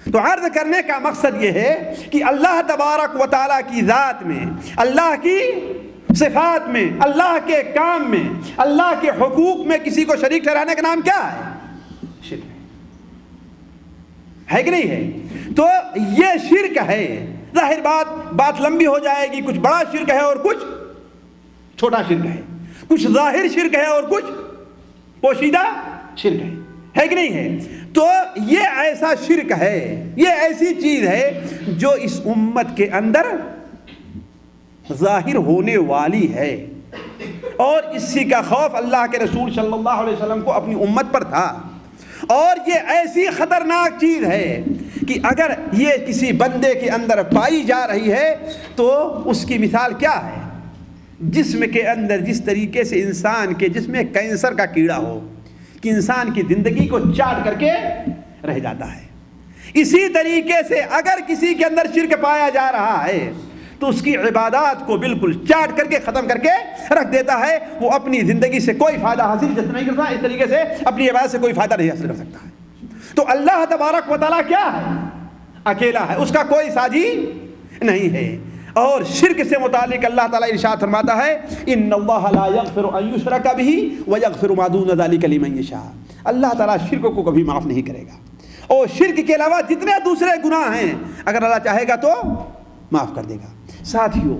تو عرض کرنے کا مقصد یہ ہے کہ اللہ تبارک و تعالیٰ کی ذات میں، اللہ کی صفات میں، اللہ کے کام میں، اللہ کے حقوق میں کسی کو شریک ٹھہرانے کا نام کیا ہے؟ شرک ہے کہ نہیں ہے؟ تو یہ شرک ہے۔ ظاہر بات لمبی ہو جائے گی، کچھ بڑا شرک ہے اور کچھ چھوٹا شرک ہے، کچھ ظاہر شرک ہے اور کچھ پوشیدہ شرک ہے کہ نہیں ہے؟ تو یہ ایسا شرک ہے، یہ ایسی چیز ہے جو اس امت کے اندر ظاہر ہونے والی ہے، اور اسی کا خوف اللہ کے رسول صلی اللہ علیہ وسلم کو اپنی امت پر تھا۔ اور یہ ایسی خطرناک چیز ہے کہ اگر یہ کسی بندے کے اندر پائی جا رہی ہے تو اس کی مثال کیا ہے؟ جسم کے اندر جس طریقے سے انسان کے جسم میں کینسر کا کیڑا ہو کہ انسان کی زندگی کو چاٹ کر کے رہ جاتا ہے، اسی طریقے سے اگر کسی کے اندر شرک پایا جا رہا ہے تو اس کی عبادات کو بالکل چاٹ کر کے ختم کر کے رکھ دیتا ہے، وہ اپنی زندگی سے کوئی فائدہ حاصل نہیں کرتا، اس طریقے سے اپنی عبادت سے کوئی فائدہ نہیں حاصل کر سکتا ہے۔ تو اللہ تبارک و تعالیٰ کیا ہے؟ اکیلا ہے، اس کا کوئی ساجی نہیں ہے۔ اور شرک سے متعلق اللہ تعالیٰ ارشاد فرماتا ہے ان اللہ لا یغفر ان یشرک بہ ویغفر ما دون ذلک لمن یشاء۔ اللہ تعالیٰ شرک کو کبھی معاف نہیں کرے گا، اور شرک کے علاوہ جتنے دوسرے گناہ ہیں اگر اللہ چاہے گا تو معاف کر دے گا۔ ساتھیوں،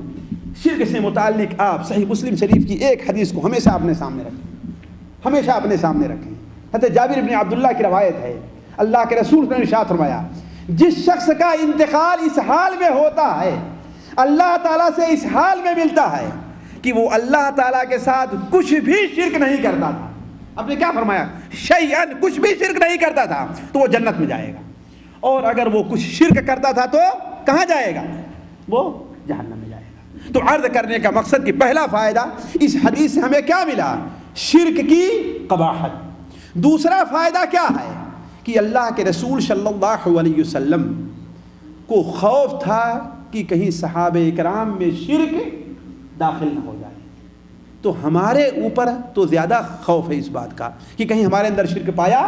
شرک سے متعلق آپ صحیح مسلم شریف کی ایک حدیث کو ہمیشہ اپنے سامنے رکھیں، ہمیشہ اپنے سامنے رکھیں۔ حضرت جابر بن عبداللہ کی روایت ہے، اللہ کے رسول نے ارشاد فرمایا جس شخص کا انتقال اس حال میں ہوتا ہے، اللہ تعالیٰ سے اس حال میں ملتا ہے کہ وہ اللہ تعالیٰ کے ساتھ کچھ بھی شرک نہیں کرتا تھا، آپ نے کیا فرمایا؟ شیئن، کچھ بھی شرک نہیں کرتا تھا، تو وہ جنت میں جائے گا۔ اور اگر وہ کچھ شرک کرتا تھا تو کہاں جائے گا؟ وہ جہنم میں جائے گا۔ تو عرض کرنے کا مقصد کہ پہلا فائدہ اس حدیث سے ہمیں کیا ملا؟ شرک کی قباحت۔ دوسرا فائدہ کیا ہے کہ اللہ کے رسول صلی اللہ علیہ وسلم کو خوف تھا کہ کہیں صحابہ کرام میں شرک داخل نہ ہو جائے، تو ہمارے اوپر تو زیادہ خوف ہے اس بات کا کہ کہیں ہمارے اندر شرک پایا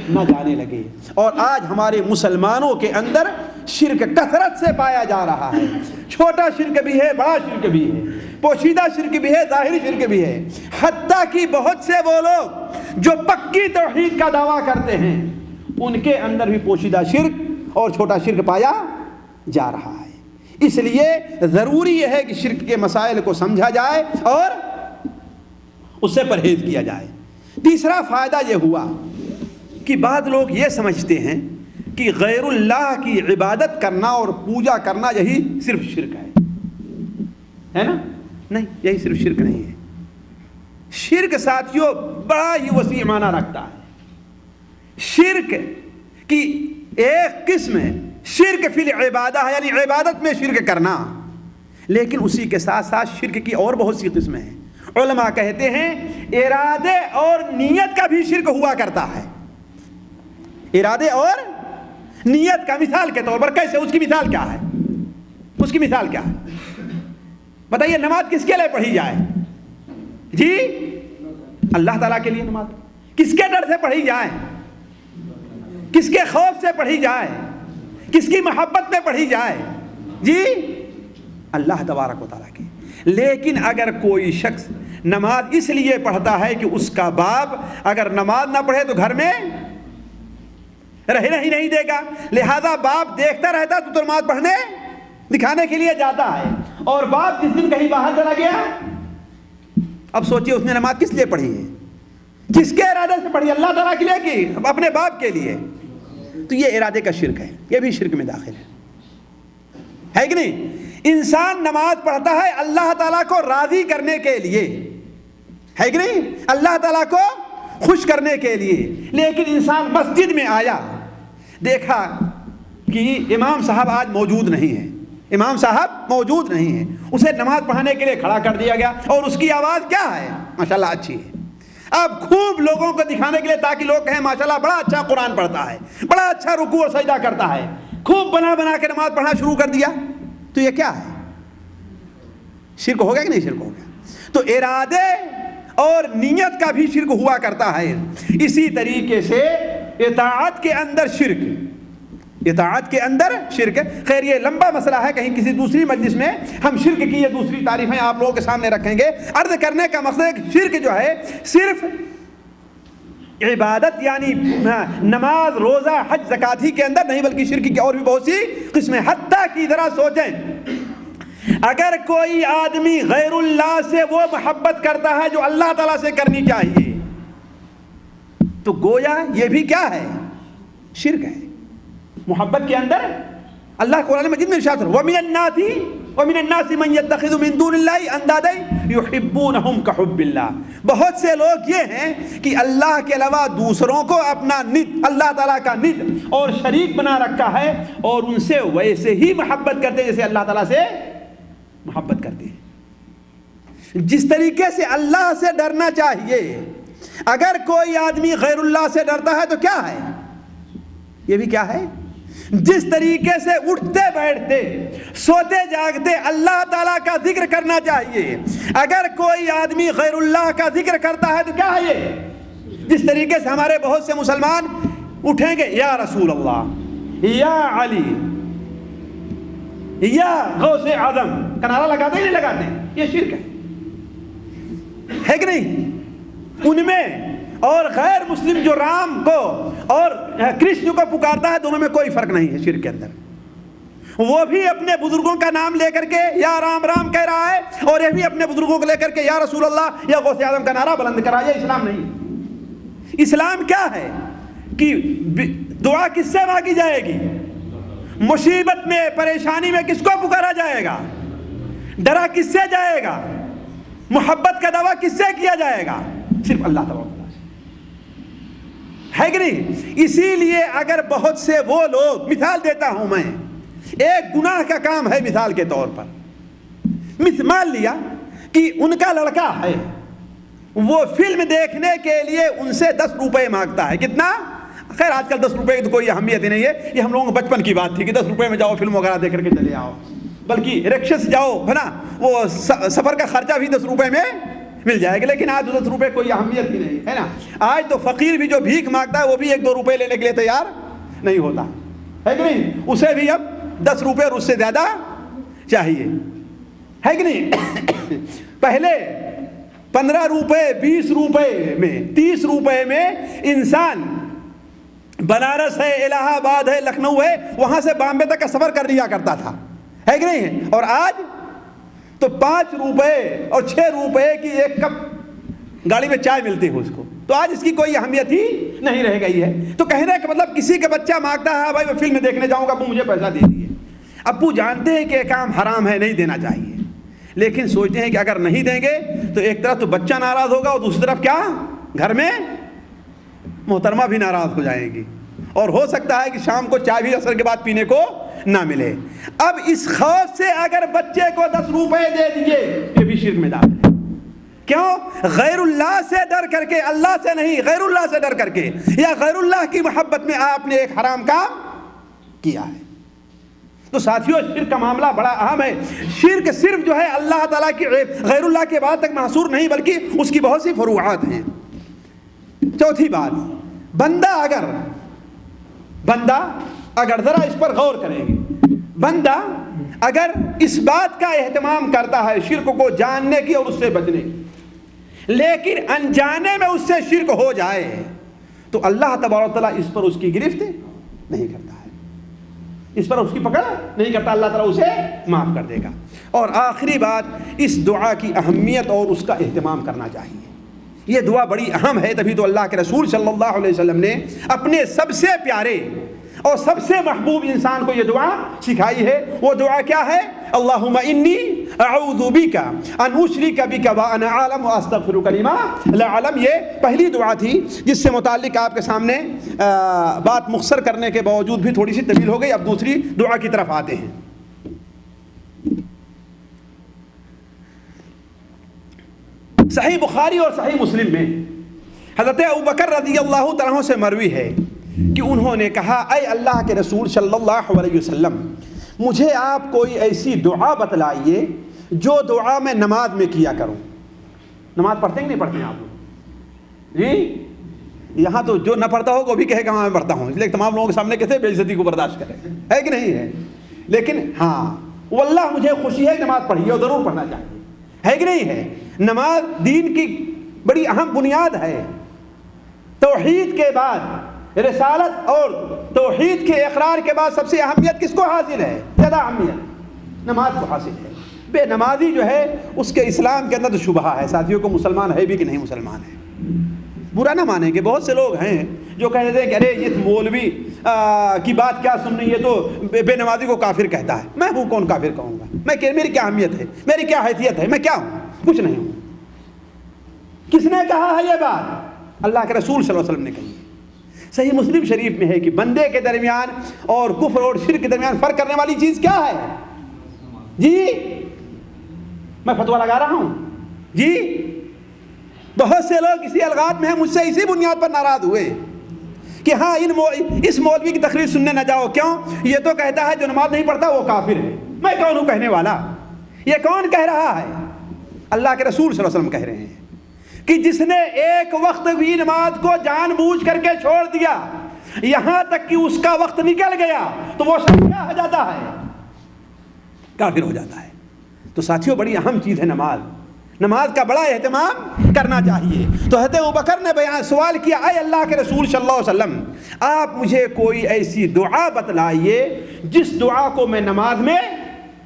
نہ جانے لگے. اور آج ہمارے مسلمانوں کے اندر شرک کثرت سے پایا جا رہا ہے. چھوٹا شرک بھی ہے, بڑا شرک بھی ہے, پوشیدہ شرک بھی ہے, ظاہری شرک بھی ہے. حتیٰ کہ بہت سے وہ لوگ جو پکی توحید کا دعویٰ کرتے ہیں ان کے اندر بھی پوشیدہ شرک اور چھوٹا شرک پایا جا رہا ہے. اس لیے ضروری یہ ہے کہ شرک کے مسائل کو سمجھا جائے اور اس سے پرہیز کیا جائے. تیسرا فائدہ یہ ہوا کہ بعض لوگ یہ سمجھتے ہیں کہ غیر اللہ کی عبادت کرنا اور پوجا کرنا یہی صرف شرک ہے نا؟ نہیں, یہی صرف شرک نہیں ہے. شرک ساتھیوں بڑا ہی وسیع معنی رکھتا ہے. شرک کی ایک قسم ہے شرک فی العبادہ ہے, یعنی عبادت میں شرک کرنا, لیکن اسی کے ساتھ ساتھ شرک کی اور بہت سی قسمیں ہیں. علماء کہتے ہیں ارادے اور نیت کا بھی شرک ہوا کرتا ہے. ارادے اور نیت کا, مثال کے طور پر کیسے؟ اس کی مثال کیا ہے؟ اس کی مثال کیا ہے بتائیے؟ نماز کس کے لیے پڑھی جائے جی؟ اللہ تعالیٰ کے لیے. نماز کس کے ڈر سے پڑھی جائے؟ کس کے خوف سے پڑھی جائے؟ کس کی محبت میں پڑھی جائے جی؟ اللہ تبارک و تعالیٰ کی. لیکن اگر کوئی شخص نماز اس لیے پڑھتا ہے کہ اس کا باپ اگر نماز نہ پڑھے تو گھر میں رہنا ہی نہیں دے گا, لہذا باپ دیکھتا رہتا تو نماز پڑھنے دکھانے کے لیے جاتا ہے, اور باپ جس دن کہیں باہر چلا گیا, اب سوچئے اس نے نماز کس لیے پڑھی ہے؟ کس کے ارادے سے پڑھی؟ اللہ تعالیٰ کے لیے کہ اپنے باپ کے لیے؟ تو یہ ارادے کا شرک ہے, یہ بھی شرک میں داخل ہے کہ نہیں؟ انسان نماز پڑھتا ہے اللہ تعالیٰ کو راضی کرنے کے لیے, ہے کہ نہیں؟ اللہ تعالیٰ کو خوش کرنے کے لیے. لیکن انسان مسجد میں آیا, دیکھا کہ امام صاحب آج موجود نہیں ہیں, امام صاحب موجود نہیں ہیں, اسے نماز پڑھانے کے لیے کھڑا کر دیا گیا, اور اس کی آواز کیا ہے؟ ماشاءاللہ اچھی ہے. اب خوب لوگوں کو دکھانے کے لیے تاکہ لوگ کہیں ماشاءاللہ بڑا اچھا قرآن پڑھتا ہے, بڑا اچھا رکوع اور سجدہ کرتا ہے, خوب بنا بنا کے نماز پڑھنا شروع کر دیا, تو یہ کیا ہے؟ شرک ہو گیا کہ نہیں شرک ہو گیا؟ تو ارادے اور نیت کا بھی شرک ہوا کرتا ہے. اسی طریقے سے اطاعت کے اندر شرک, اطاعت کے اندر شرک. خیر یہ لمبا مسئلہ ہے, کہیں کسی دوسری مجلس میں ہم شرک کی یہ دوسری تعریفیں آپ لوگوں کے سامنے رکھیں گے. عرض کرنے کا مقصد ہے کہ شرک جو ہے صرف عبادت یعنی نماز, روزہ, حج, زکات ہی کے اندر نہیں, بلکہ شرک کی اور بھی بہت سی قسمیں. حتیٰ کہ ذرا سوچیں, اگر کوئی آدمی غیر اللہ سے وہ محبت کرتا ہے جو اللہ تعالیٰ سے کرنی چاہیے, تو گویا یہ بھی کیا ہے؟ شرک ہے. محبت کے اندر اللہ قرآن مجید میں ارشاد ہے وَمِنَ النَّاسِ مَن يَتَّخِذُ مِن دُونِ اللَّهِ أَندَادًا يُحِبُّونَهُم كَحُبِّ اللَّهِ. بہت سے لوگ یہ ہیں کہ اللہ کے علاوہ دوسروں کو اپنا ند, اللہ تعالیٰ کا ند اور شریک بنا رکھا ہے, اور ان سے ویسے ہی محبت کرتے ہیں جیسے اللہ تعالیٰ سے محبت کرتے ہیں. جس طریقے سے اللہ سے ڈرنا چاہیے, اگر کوئی آدمی غیر اللہ سے ڈرتا ہے تو کیا ہے؟ یہ بھی کیا ہے؟ جس طریقے سے اٹھتے بیٹھتے سوتے جاگتے اللہ تعالیٰ کا ذکر کرنا چاہیے, اگر کوئی آدمی غیر اللہ کا ذکر کرتا ہے تو کیا ہے یہ؟ جس طریقے سے ہمارے بہت سے مسلمان اٹھیں گے یا رسول اللہ, یا علی, یا غوث اعظم کا نعرہ لگاتے ہیں نہیں لگاتے ہیں؟ یہ شرک ہے کہ نہیں؟ ان میں اور غیر مسلم جو رام کو اور کرشن کو پکارتا ہے, دونوں میں کوئی فرق نہیں ہے شرک کے اندر. وہ بھی اپنے بزرگوں کا نام لے کر کے یا رام رام کہہ رہا ہے, اور یہ بھی اپنے بزرگوں کو لے کر کے یا رسول اللہ یا غوث اعظم کا نعرہ بلند کر رہا ہے. یہ اسلام نہیں. اسلام کیا ہے کہ دعا کس سے مانگی جائے گی؟ مصیبت میں, پریشانی میں کس کو پکارا جائے گا؟ ڈرا کس سے جائے گا؟ محبت کا دعویٰ کس سے کیا جائے گا؟ صرف اللہ تعالیٰ سے, ہے کہ نہیں؟ اسی لیے اگر بہت سے وہ لوگ, مثال دیتا ہوں میں, ایک گناہ کا کام ہے مثال کے طور پر, مان لیا کہ ان کا لڑکا ہے, وہ فلم دیکھنے کے لیے ان سے 10 روپے مانگتا ہے. کتنا؟ خیر آج کل 10 روپے کی تو کوئی اہمیت ہی نہیں ہے, یہ ہم لوگوں کو بچپن کی بات تھی کہ 10 روپے میں جاؤ فلم وغیرہ دیکھ کر کے چلے آؤ, بلکہ رکشے سے جاؤ, ہے نا, وہ سفر کا خرچہ بھی 10 روپے میں مل جائے گا. لیکن آج 10 روپے کوئی اہمیت ہی نہیں ہے نا. آج تو فقیر بھی جو بھیک مانگتا ہے وہ بھی 1-2 روپے لینے کے لیے تیار نہیں ہوتا ہے کہ نہیں. اسے بھی اب 10 روپے اور اس سے زیادہ چاہیے ہے کہ نہیں. پہلے 15 روپے 20 روپے میں 30 روپے میں انسان بنارس ہے, الہ آباد ہے, لکھنؤ ہے, وہاں سے بامبے تک کا سفر کر لیا کرتا تھا ہے کہ نہیں. اور آج تو 5 روپے اور 6 روپے کی ایک کپ گاڑی میں چائے ملتی ہے اس کو. تو آج اس کی کوئی اہمیت ہی نہیں رہ گئی ہے. تو کہنے کا مطلب کسی کا بچہ مانگتا ہے بھائی میں فلم دیکھنے جاؤں گا, ابو مجھے پیسہ دے دیجیے. ابو جانتے ہیں کہ یہ کام حرام ہے, نہیں دینا چاہیے, لیکن سوچتے ہیں کہ اگر نہیں دیں گے تو ایک طرف تو بچہ ناراض ہوگا اور دوسری طرف کیا گھر میں محترمہ بھی ناراض ہو جائے گی, اور ہو سکتا ہے کہ شام کو چائے بھی عصر کے بعد پینے کو نہ ملے. اب اس خوف سے اگر بچے کو 10 روپے دے دیجئے, یہ بھی شرک میں داخل ہے. کیوں؟ غیر اللہ سے ڈر کر کے, اللہ سے نہیں غیر اللہ سے ڈر کر کے, یا غیر اللہ کی محبت میں آپ نے ایک حرام کام کیا ہے. تو ساتھیوں شرک کا معاملہ بڑا اہم ہے. شرک صرف جو ہے اللہ تعالیٰ کی غیر اللہ کے بعد تک محصور نہیں, بلکہ اس کی بہت سی فروعات ہیں. چوتھی بات, بندہ اگر ذرا اس پر غور کریں گے, بندہ اگر اس بات کا اہتمام کرتا ہے شرک کو جاننے کی اور اس سے بچنے کی, لیکن انجانے میں اس سے شرک ہو جائے تو اللہ تبارک و تعالیٰ اس پر اس کی گرفت نہیں کرتا ہے, اس پر اس کی پکڑ نہیں کرتا, اللہ تعالیٰ اسے معاف کر دے گا. اور آخری بات, اس دعا کی اہمیت اور اس کا اہتمام کرنا چاہیے. یہ دعا بڑی اہم ہے, تبھی تو اللہ کے رسول صلی اللہ علیہ وسلم نے اپنے سب سے پیارے اور سب سے محبوب انسان کو یہ دعا سکھائی ہے. وہ دعا کیا ہے؟ اللہم انی اعوذ بک ان اشرک بک وانا اعلم واستغفرک لما لا اعلم. یہ پہلی دعا تھی جس سے متعلق آپ کے سامنے بات مختصر کرنے کے باوجود بھی تھوڑی سی طویل ہو گئی. اب دوسری دعا کی طرف آتے ہیں. صحیح بخاری اور صحیح مسلم میں حضرت ابوبکر رضی اللہ تعالیٰ عنہ سے مروی ہے کہ انہوں نے کہا, اے اللہ کے رسول صلی اللہ علیہ وسلم, مجھے آپ کوئی ایسی دعا بتلائیے جو دعا میں نماز میں کیا کروں. نماز پڑھتے ہیں کہ نہیں پڑھتے ہیں آپ لوگ جی؟ یہاں تو جو نہ پڑھتا ہو وہ بھی کہے گا میں پڑھتا ہوں, اس لیے تمام لوگوں کے سامنے کیسے بے عزتی کو برداشت کرے, ہے کہ نہیں ہے. لیکن ہاں واللہ مجھے خوشی ہے نماز پڑھیے اور ضرور پڑھنا چاہیے, ہے کہ نہیں ہے. نماز دین کی بڑی اہم بنیاد ہے. توحید کے بعد رسالت اور توحید کے اقرار کے بعد سب سے اہمیت کس کو حاصل ہے؟ زیادہ اہمیت نماز کو حاصل ہے. بے نمازی جو ہے اس کے اسلام کے اندر تو شبہ ہے. ساتھیوں کو مسلمان ہے بھی کہ نہیں مسلمان ہے. برا نہ مانیں کہ بہت سے لوگ ہیں جو کہتے ہیں کہ ارے یہ مولوی کی بات کیا سننی ہے, تو بے نمازی کو کافر کہتا ہے. میں ہوں کون کافر کہوں گا؟ میری کیا اہمیت ہے, میری کیا حیثیت ہے, میں کیا ہوں؟ کچھ نہیں ہوں. کس نے کہا ہے یہ بات؟ اللہ کے رسول صلی اللہ علیہ وسلم نے کہی. صحیح مسلم شریف میں ہے کہ بندے کے درمیان اور کفر اور شرک کے درمیان فرق کرنے والی چیز کیا ہے جی؟ میں فتویٰ لگا رہا ہوں جی. بہت سے لوگ اسی الغات میں ہیں, مجھ سے اسی بنیاد پر ناراض ہوئے کہ ہاں اس مولوی کی تقریر سننے نہ جاؤ. کیوں؟ یہ تو کہتا ہے جو نماز نہیں پڑھتا وہ کافر ہے. میں کون ہوں کہنے والا؟ یہ کون کہہ رہا ہے؟ اللہ کے رسول صلی اللہ علیہ وسلم کہہ رہے ہیں کہ جس نے ایک وقت بھی نماز کو جان بوجھ کر کے چھوڑ دیا یہاں تک کہ اس کا وقت نکل گیا تو وہ شخص کیا ہو جاتا ہے؟ کافر ہو جاتا ہے. تو ساتھیوں بڑی اہم چیز ہے نماز. نماز کا بڑا اہتمام کرنا چاہیے. تو حضرت ابوبکر نے سوال کیا, اے اللہ کے رسول صلی اللہ علیہ وسلم, آپ مجھے کوئی ایسی دعا بتلائیے جس دعا کو میں نماز میں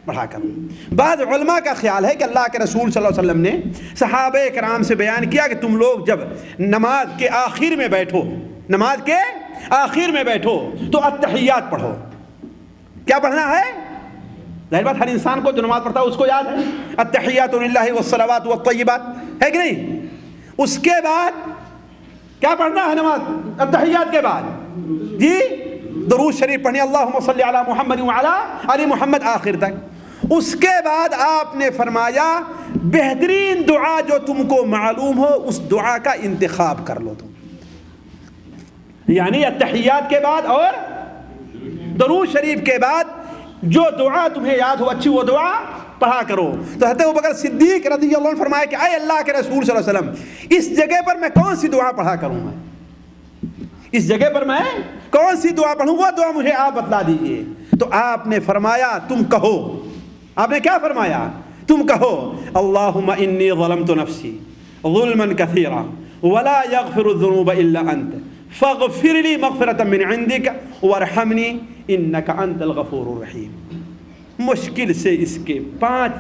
پڑھا کروں. بعض علماء کا خیال ہے کہ اللہ کے رسول صلی اللہ علیہ وسلم نے صحابہ کرام سے بیان کیا کہ تم لوگ جب نماز کے آخر میں بیٹھو تو التحیات پڑھو. کیا پڑھنا ہے؟ ظاہر بات ہر انسان کو جو نماز پڑھتا ہے اس کو یاد ہے التحیات للہ والصلوات والطیبات, ہے کہ نہیں؟ اس کے بعد کیا پڑھنا ہے نماز التحیات کے بعد جی؟ درود شریف پڑھنی, اللہم صلی علی محمد وعلی آل محمد آخر تک. اس کے بعد آپ نے فرمایا بہترین دعا جو تم کو معلوم ہو اس دعا کا انتخاب کر لو تم. یعنی التحیات کے بعد اور درود شریف کے بعد جو دعا تمہیں یاد ہو اچھی وہ دعا پڑھا کرو. تو حضرت ابوبکر صدیق رضی اللہ عنہ فرمایا کہ اے اللہ کے رسول صلی اللہ علیہ وسلم اس جگہ پر میں کون سی دعا پڑھا کروں؟ میں اس جگہ پر میں کون سی دعا پڑھوں؟ وہ دعا مجھے آپ بتلا دیجئے. تو آپ نے فرمایا تم کہو. آپ نے کیا فرمایا؟ تم کہو اللہم انی ظلمت نفسی ظلما کثیرا ولا یغفر الذنوب الا انت فاغفر لی مغفرۃ من عندک وارحمنی انک انت الغفور الرحیم. مشکل سے اس کے 5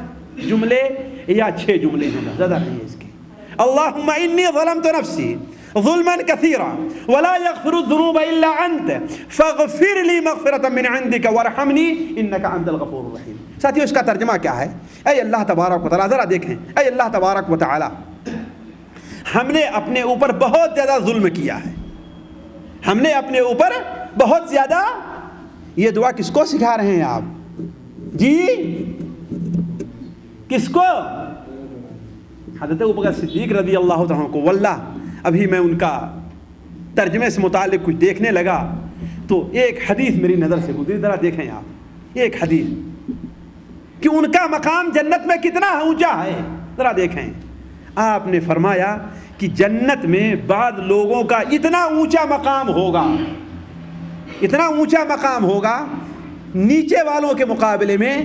جملے یا 6 جملے ہیں، زیادہ نہیں ہے اس کے. اللہم انی ظلمت نفسی ظلما کثیرا ولا یغفر الذنوب الا انت فاغفر لی مغفرۃ من عندک وارحمنی انک انت الغفور الرحیم. ساتھیو اس کا ترجمہ کیا ہے؟ اے اللہ تبارک و تعالیٰ، ذرا دیکھیں، اے اللہ تبارک و تعالیٰ ہم نے اپنے اوپر بہت زیادہ ظلم کیا ہے. ہم نے اپنے اوپر بہت زیادہ. یہ دعا کس کو سکھا رہے ہیں آپ جی؟ کس کو؟ حضرت ابوبکر صدیق رضی اللہ عنہ کو. واللہ ابھی میں ان کا ترجمے سے متعلق کچھ دیکھنے لگا تو ایک حدیث میری نظر سے گزری. ذرا دیکھیں آپ ایک حدیث کہ ان کا مقام جنت میں کتنا اونچا ہے. ذرا دیکھیں. آپ نے فرمایا کہ جنت میں بعض لوگوں کا اتنا اونچا مقام ہوگا، اتنا اونچا مقام ہوگا نیچے والوں کے مقابلے میں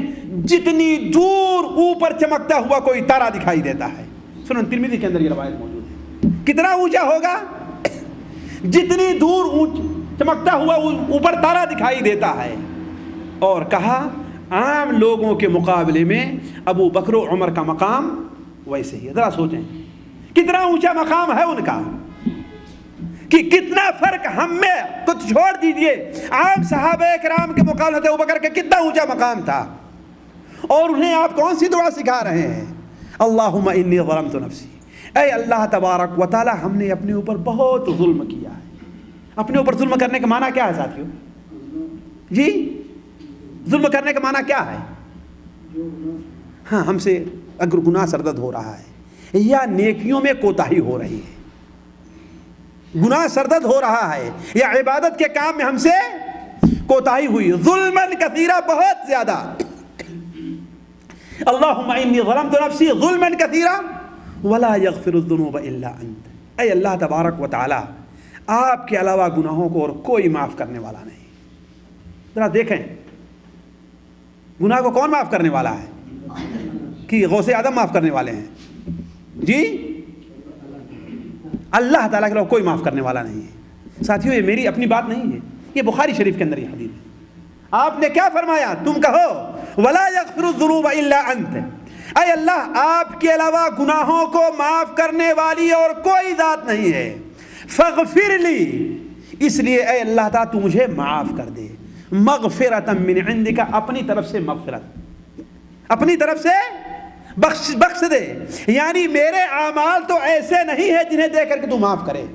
جتنی دور اوپر چمکتا ہوا کوئی تارا دکھائی دیتا ہے. سنن ترمذی کے اندر یہ روایت موجود ہے. کتنا اونچا ہوگا؟ جتنی دور چمکتا ہوا اوپر تارا دکھائی دیتا ہے. اور کہا عام لوگوں کے مقابلے میں ابو بکر و عمر کا مقام ویسے ہی ہے. ذرا سوچیں کتنا اونچا مقام ہے ان کا، کہ کتنا فرق ہم میں. تو چھوڑ دیجئے عام صحابہ کرام کے مقابلے میں ابو بکر کا کتنا اونچا مقام تھا، اور انہیں آپ کون سی دعا سکھا رہے ہیں؟ اللہم انی ظلمت نفسی. اے اللہ تبارک و تعالی ہم نے اپنے اوپر بہت ظلم کیا ہے. اپنے اوپر ظلم کرنے کا معنی کیا ہے ساتھیو جی؟ ظلم کرنے کا معنی کیا ہے؟ ہاں ہم سے اگر گناہ سرزد ہو رہا ہے یا نیکیوں میں کوتاہی ہو رہی ہے، گناہ سرزد ہو رہا ہے یا عبادت کے کام میں ہم سے کوتاہی ہوئی، ظلماً کثیرا بہت زیادہ. اللہم انی ظلمت نفسی ظلماً کثیرا ولا یغفر الذنوب الا انت. اے اللہ تبارک و تعالی آپ کے علاوہ گناہوں کو اور کوئی معاف کرنے والا نہیں. ذرا دیکھیں گناہ کو کون معاف کرنے والا ہے؟ کہ غوث اعظم معاف کرنے والے ہیں جی؟ اللہ تعالیٰ کے علاوہ کوئی معاف کرنے والا نہیں ہے. ساتھیو یہ میری اپنی بات نہیں ہے، یہ بخاری شریف کے اندر یہ حدیث ہے. آپ نے کیا فرمایا؟ تم کہو ولا یغفر الذنوب الا انت. اے اللہ آپ کے علاوہ گناہوں کو معاف کرنے والی اور کوئی ذات نہیں ہے. فاغفر لی، اس لیے اے اللہ تعالیٰ تو مجھے معاف کر دے. مغفرۃ من عندک، اپنی طرف سے مغفرت، اپنی طرف سے بخش دے. یعنی میرے اعمال تو ایسے نہیں ہیں جنہیں دیکھ کر کے تو معاف کرے.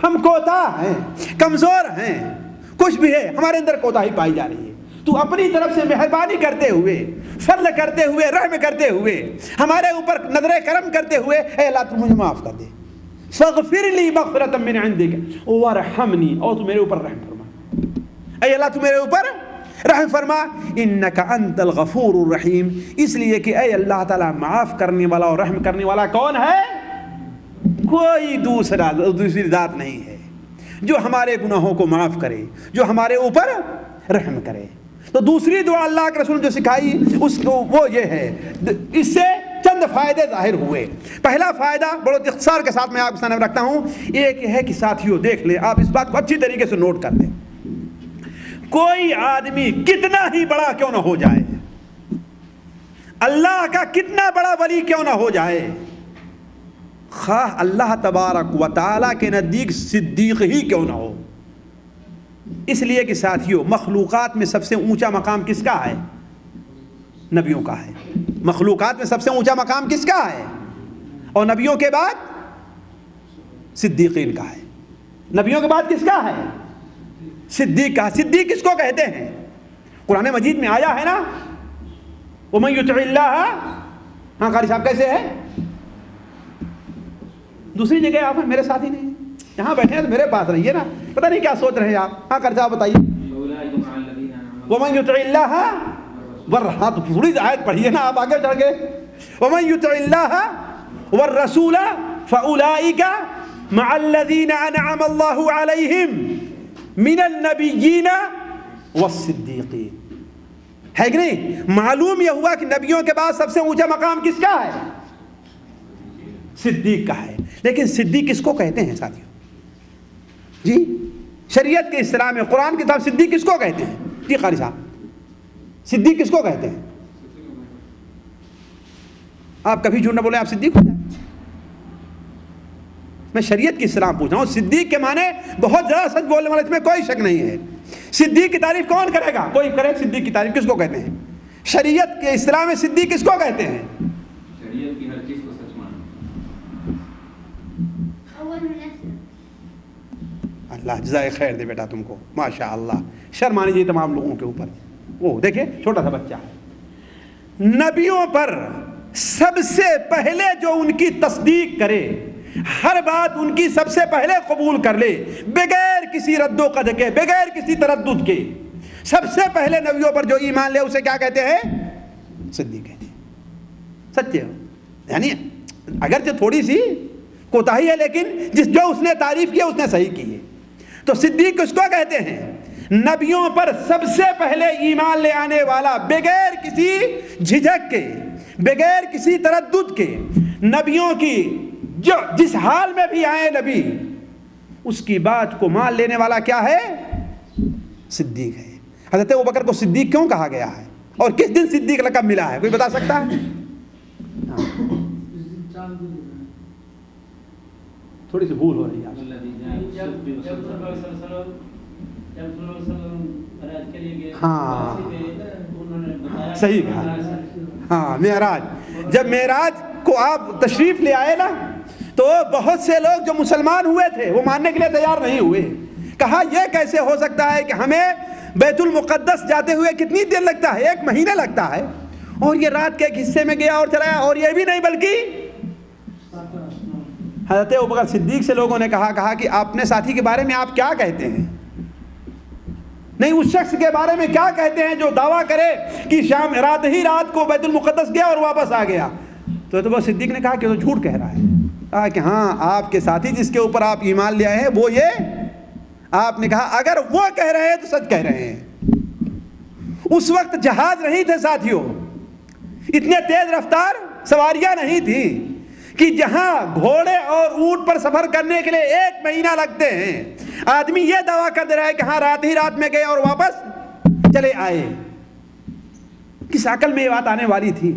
ہم کوتاہ ہیں، کمزور ہیں، کچھ بھی ہے ہمارے اندر کوتاہی پائی جا رہی ہے. تو اپنی طرف سے مہربانی کرتے ہوئے، فضل کرتے ہوئے، رحم کرتے ہوئے، ہمارے اوپر نظر کرم کرتے ہوئے اے اللہ تو مجھے معاف کر دے. فاغفر لی مغفرۃ من عندک وارحمنی، اور تو میرے اوپر رحم فرما. اے اللہ تو میرے اوپر رحم فرما. انک انت الغفور الرحیم، اس لیے کہ اے اللہ تعالیٰ معاف کرنے والا اور رحم کرنے والا کون ہے؟ کوئی دوسری ذات نہیں ہے جو ہمارے گناہوں کو معاف کرے، جو ہمارے اوپر رحم کرے. تو دوسری دعا اللہ کے رسول جو سکھائی اس کو وہ یہ ہے. اس سے چند فائدے ظاہر ہوئے. پہلا فائدہ بڑے اختصار کے ساتھ میں آپ کے سامنے رکھتا ہوں. ایک ہے کہ ساتھیوں دیکھ لیں، آپ اس بات کو اچھی طریقے سے نوٹ کر لیں. کوئی آدمی کتنا ہی بڑا کیوں نہ ہو جائے، اللہ کا کتنا بڑا ولی کیوں نہ ہو جائے، خواہ اللہ تبارک و تعالیٰ کے نزدیک صدیق ہی کیوں نہ ہو. اس لیے کہ ساتھیوں مخلوقات میں سب سے اونچا مقام کس کا ہے؟ نبیوں کا ہے. مخلوقات میں سب سے اونچا مقام کس کا ہے؟ اور نبیوں کے بعد صدیقین کا ہے. نبیوں کے بعد کس کا ہے؟ صدیق کا. صدیق کس کو کہتے ہیں؟ قرآن مجید میں آیا ہے نا وَمَن يُطِعِ اللَّهَ. ہاں قاری صاحب کیسے ہے؟ دوسری جگہ آپ ہیں، میرے ساتھ ہی نہیں، یہاں بیٹھے ہیں تو میرے پاس رہیے نا. پتہ نہیں کیا سوچ رہے ہیں آپ. ہاں قاری صاحب بتائیے. وَمَن يُطِعِ اللَّهَ ہاں تو تھوڑی آیت پڑھیے نا، آپ آگے چڑھ گئے. وَمَن يُطِعِ اللَّهَ وَالرَّسُولَ فَأُولَٰئِكَ مَعَ الَّذِينَ أَنْعَمَ اللَّهُ عَلَيْهِمْ مِنَ النَّبِيِّينَ وَالصِّدِّيقِينَ. ہے کہ نہیں؟ معلوم یہ ہوا کہ نبیوں کے بعد سب سے اونچا مقام کس کا ہے؟ صدیق کا ہے. لیکن صدیق کس کو کہتے ہیں ساتھیوں؟ جی شریعت کے اصطلاح میں قرآن کی طرف صدیق کس کو کہتے ہیں؟ جی قاری صاحب صدیق کس کو کہتے ہیں؟ آپ کبھی جھوٹ نہ بولے، آپ صدیق ہو جائیں. میں شریعت کی اصطلاح پوچھ رہا ہوں. صدیق کے معنی بہت زیادہ سچ بولنے والے، اس میں کوئی شک نہیں ہے. صدیق کی تعریف کون کرے گا؟ کوئی کرے. صدیق کی تعریف کس کو کہتے ہیں؟ شریعت کے اصطلاح میں صدیق کس کو کہتے ہیں؟ شریعت کی ہر چیز کو سچ ماننا. اللہ جزائے خیر دے بیٹا تم کو، ماشاء اللہ. شرم آنی چاہیے تمام لوگوں کے اوپر. وہ دیکھیں چھوٹا سا بچہ ہے، نبیوں پر سب سے پہلے جو ان کی تصدیق کرے، ہر بات ان کی سب سے پہلے قبول کر لے بغیر کسی رد و قد کے، بغیر کسی تردد کے، سب سے پہلے نبیوں پر جو ایمان لے اسے کیا کہتے ہیں؟ صدیق کہتے ہیں. سچے ہو، یعنی اگرچہ تھوڑی سی کوتاہی ہے لیکن جو اس نے تعریف کی ہے اس نے صحیح کی ہے. تو صدیق کس کو کہتے ہیں؟ نبیوں پر سب سے پہلے ایمان لے آنے والا، بغیر کسی جھجک کے، بغیر کسی تردد کے. نبیوں کی جو جس حال میں بھی آئے نبی، اس کی بات کو مان لینے والا کیا ہے؟ صدیق ہے. حضرت ابوبکر کو صدیق کیوں کہا گیا ہے اور کس دن صدیق لقب ملا ہے؟ کوئی بتا سکتا ہے؟ تھوڑی سی بھول ہو رہی ہے. ہاں صحیح کہا. ہاں معراج، جب معراج کو آپ تشریف لے آئے نا تو بہت سے لوگ جو مسلمان ہوئے تھے وہ ماننے کے لیے تیار نہیں ہوئے. کہا یہ کیسے ہو سکتا ہے کہ ہمیں بیت المقدس جاتے ہوئے کتنی دیر لگتا ہے؟ 1 مہینہ لگتا ہے، اور یہ رات کے ایک حصے میں گیا اور چلا. اور یہ بھی نہیں بلکہ حضرت ابوبکر صدیق سے لوگوں نے کہا کہ اپنے ساتھی کے بارے میں آپ کیا کہتے ہیں؟ نہیں، اس شخص کے بارے میں کیا کہتے ہیں جو دعویٰ کرے کہ شام رات کو بیت المقدس گیا اور واپس آ گیا؟ تو وہ صدیق نے کہا کہ وہ جھوٹ کہہ رہا ہے. کہا کہ ہاں آپ کے ساتھی جس کے اوپر آپ ایمان لے آئے ہیں وہ یہ. آپ نے کہا اگر وہ کہہ رہے ہیں تو سچ کہہ رہے ہیں. اس وقت جہاز نہیں تھے ساتھیوں، اتنے تیز رفتار سواریاں نہیں تھیں کہ جہاں گھوڑے اور اونٹ پر سفر کرنے کے لیے 1 مہینہ لگتے ہیں، آدمی یہ دعویٰ کر دے رہا ہے کہ ہاں رات میں گئے اور واپس چلے آئے. کس عقل میں یہ بات آنے والی تھی؟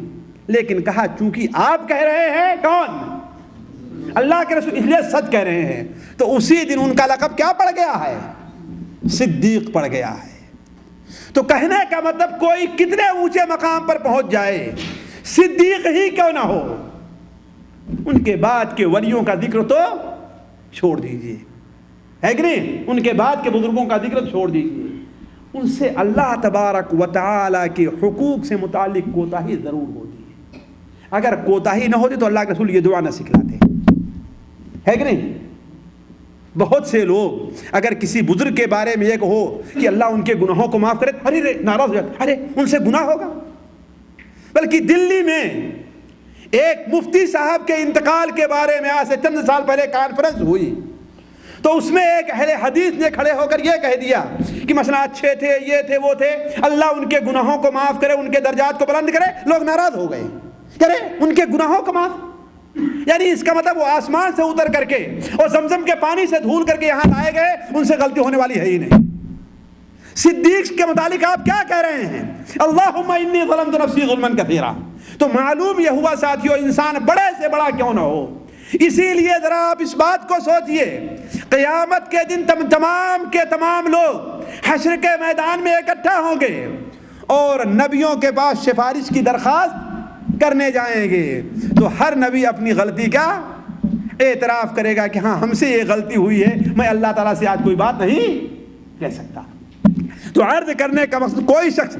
لیکن کہا چونکہ آپ کہہ رہے ہیں، کون؟ اللہ کے رسول، اس لیے سچ کہہ رہے ہیں. تو اسی دن ان کا لقب کیا پڑ گیا ہے؟ صدیق پڑ گیا ہے. تو کہنے کا مطلب کوئی کتنے اونچے مقام پر پہنچ جائے، صدیق ہی کیوں نہ ہو، ان کے بعد کے ولیوں کا ذکر تو چھوڑ دیجئے. ہے کہ نہیں؟ ان کے بعد کے بزرگوں کا ذکر چھوڑ دیجئے. ان سے اللہ تبارک و تعالی کے حقوق سے متعلق کوتاہی ضرور ہوتی ہے. اگر کوتاہی نہ ہوتی تو اللہ کے رسول یہ دعا نہ سکھلاتے. ہے کہ نہیں؟ بہت سے لوگ اگر کسی بزرگ کے بارے میں یہ کہو کہ اللہ ان کے گناہوں کو معاف کرے، ارے ناراض ہو جاتے، ارے ان سے گناہ ہوگا. بلکہ دلی میں ایک مفتی صاحب کے انتقال کے بارے میں آج سے چند سال پہلے کانفرنس ہوئی، تو اس میں ایک اہل حدیث نے کھڑے ہو کر یہ کہہ دیا کہ مثلا اچھے تھے، یہ تھے، وہ تھے، اللہ ان کے گناہوں کو معاف کرے، ان کے درجات کو بلند کرے. لوگ ناراض ہو گئے، کرے ان کے گناہوں کو معاف. یعنی اس کا مطلب وہ آسمان سے اتر کر کے اور زمزم کے پانی سے دھول کر کے یہاں لائے گئے، ان سے غلطی ہونے والی ہے ہی نہیں. صدیق کے متعلق آپ کیا کہہ رہے ہیں؟ اللہم انی ظلمت نفسی ظلما کثیرا. تو معلوم یہ ہوا ساتھیوں، انسان بڑے سے بڑا کیوں نہ ہو. اسی لیے ذرا آپ اس بات کو سوچئے، قیامت کے دن تمام کے تمام لوگ حشر کے میدان میں اکٹھا ہوں گے اور نبیوں کے پاس سفارش کی درخواست کرنے جائیں گے. تو ہر نبی اپنی غلطی کا اعتراف کرے گا کہ ہاں ہم سے یہ غلطی ہوئی ہے، میں اللہ تعالیٰ سے آج کوئی بات نہیں کہہ سکتا. تو عرض کرنے کا مقصد، کوئی شخص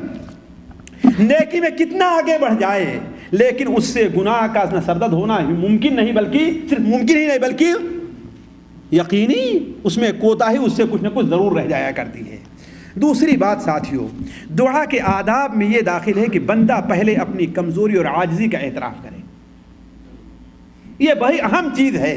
نیکی میں کتنا آگے بڑھ جائے لیکن اس سے گناہ کا سردد ہونا ممکن نہیں، بلکہ صرف ممکن ہی نہیں بلکہ یقینی اس میں کوتاہی اس سے کچھ نہ کچھ ضرور رہ جایا کرتی ہے. دوسری بات ساتھیوں، دعا کے آداب میں یہ داخل ہے کہ بندہ پہلے اپنی کمزوری اور عاجزی کا اعتراف کرے. یہ بڑی اہم چیز ہے.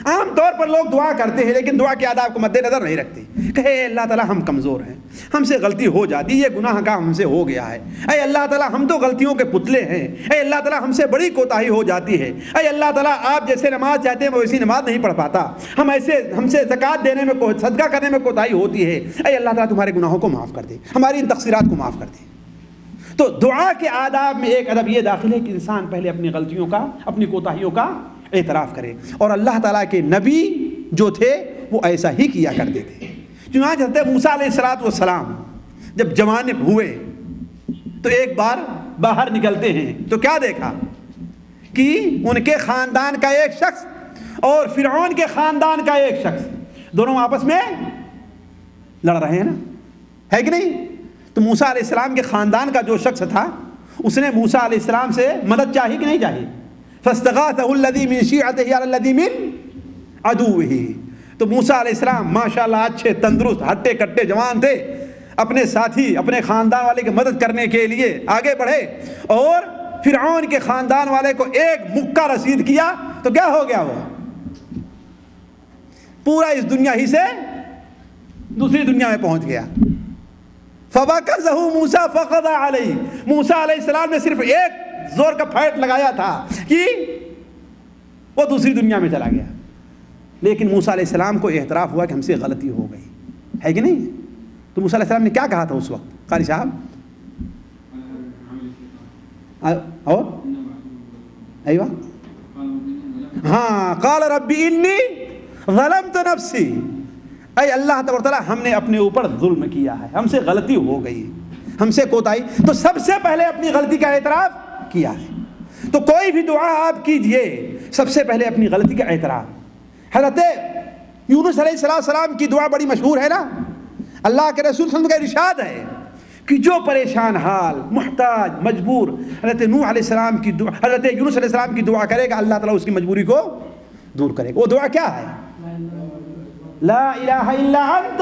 عام طور پر لوگ دعا کرتے ہیں لیکن دعا کے آداب کو مد نظر نہیں رکھتے. کہے اے اللہ تعالیٰ ہم کمزور ہیں، ہم سے غلطی ہو جاتی، یہ گناہ کا ہم سے ہو گیا ہے. اے اللہ تعالیٰ ہم تو غلطیوں کے پتلے ہیں. اے اللہ تعالیٰ ہم سے بڑی کوتاہی ہو جاتی ہے. اے اللہ تعالیٰ آپ جیسے نماز چاہتے ہیں وہ ویسی نماز نہیں پڑھ پاتا. ہم سے زکوٰۃ دینے میں صدقہ کرنے میں کوتاہی ہوتی ہے. اے اللہ تعالیٰ تمہارے گناہوں کو معاف کر دے، ہماری ان تقصیرات کو معاف کر دے. تو دعا کے آداب میں ایک ادب یہ داخل ہے کہ انسان پہلے اپنی غلطیوں کا، اپنی کوتاہیوں کا اعتراف کرے. اور اللہ تعالیٰ کے نبی جو تھے وہ ایسا ہی کیا کرتے تھے. چنانچہ حضرت موسیٰ علیہ السلام جب جوان ہوئے تو ایک بار باہر نکلتے ہیں تو کیا دیکھا کہ ان کے خاندان کا ایک شخص اور فرعون کے خاندان کا ایک شخص دونوں آپس میں لڑ رہے ہیں نا، ہے کہ نہیں؟ تو موسیٰ علیہ السلام کے خاندان کا جو شخص تھا اس نے موسیٰ علیہ السلام سے مدد چاہی کہ نہیں چاہی؟ فَاسْتَغَاثَهُ الَّذِي مِن شِيعَتِهِ عَلَى الَّذِي مِن عَدُوِّهِ. تو موسیٰ علیہ السلام ماشاءاللہ اچھے تندرست ہٹے کٹے جوان تھے، اپنے ساتھی اپنے خاندان والے کی مدد کرنے کے لیے آگے بڑھے اور فرعون کے خاندان والے کو ایک مکہ رسید کیا تو کیا ہو گیا؟ وہ پورا اس دنیا ہی سے دوسری دنیا میں پہنچ گیا. فَوَكَزَهُ مُوسَىٰ فَقَضَىٰ عَلَيْهِ. موسیٰ علیہ السلام نے صرف ایک زور کا پھیٹ لگایا تھا کہ وہ دوسری دنیا میں چلا گیا. لیکن موسیٰ علیہ السلام کو اعتراف ہوا کہ ہم سے غلطی ہو گئی، ہے کہ نہیں؟ تو موسیٰ علیہ السلام نے کیا کہا تھا اس وقت؟ قاری صاحب اور ایوہ ہاں، قال رب انی ظلمت نفسی. اے اللہ تبارک تعالیٰ ہم نے اپنے اوپر ظلم کیا ہے، ہم سے غلطی ہو گئی، ہم سے کوتاہی. تو سب سے پہلے اپنی غلطی کا اعتراف کیا ہے. تو کوئی بھی دعا آپ کیجئے سب سے پہلے اپنی غلطی کا اعتراف. حضرت یونس علیہ السلام کی دعا بڑی مشہور ہے نا. اللہ کے رسول صلی اللہ علیہ وسلم کا ارشاد ہے کہ جو پریشان حال، محتاج، مجبور حضرت نوح علیہ السلام کی دعا، حضرت یونس علیہ السلام کی دعا کرے گا اللہ تعالیٰ اس کی مجبوری کو دور کرے گا. وہ دعا کیا ہے؟ لا الہ الا انت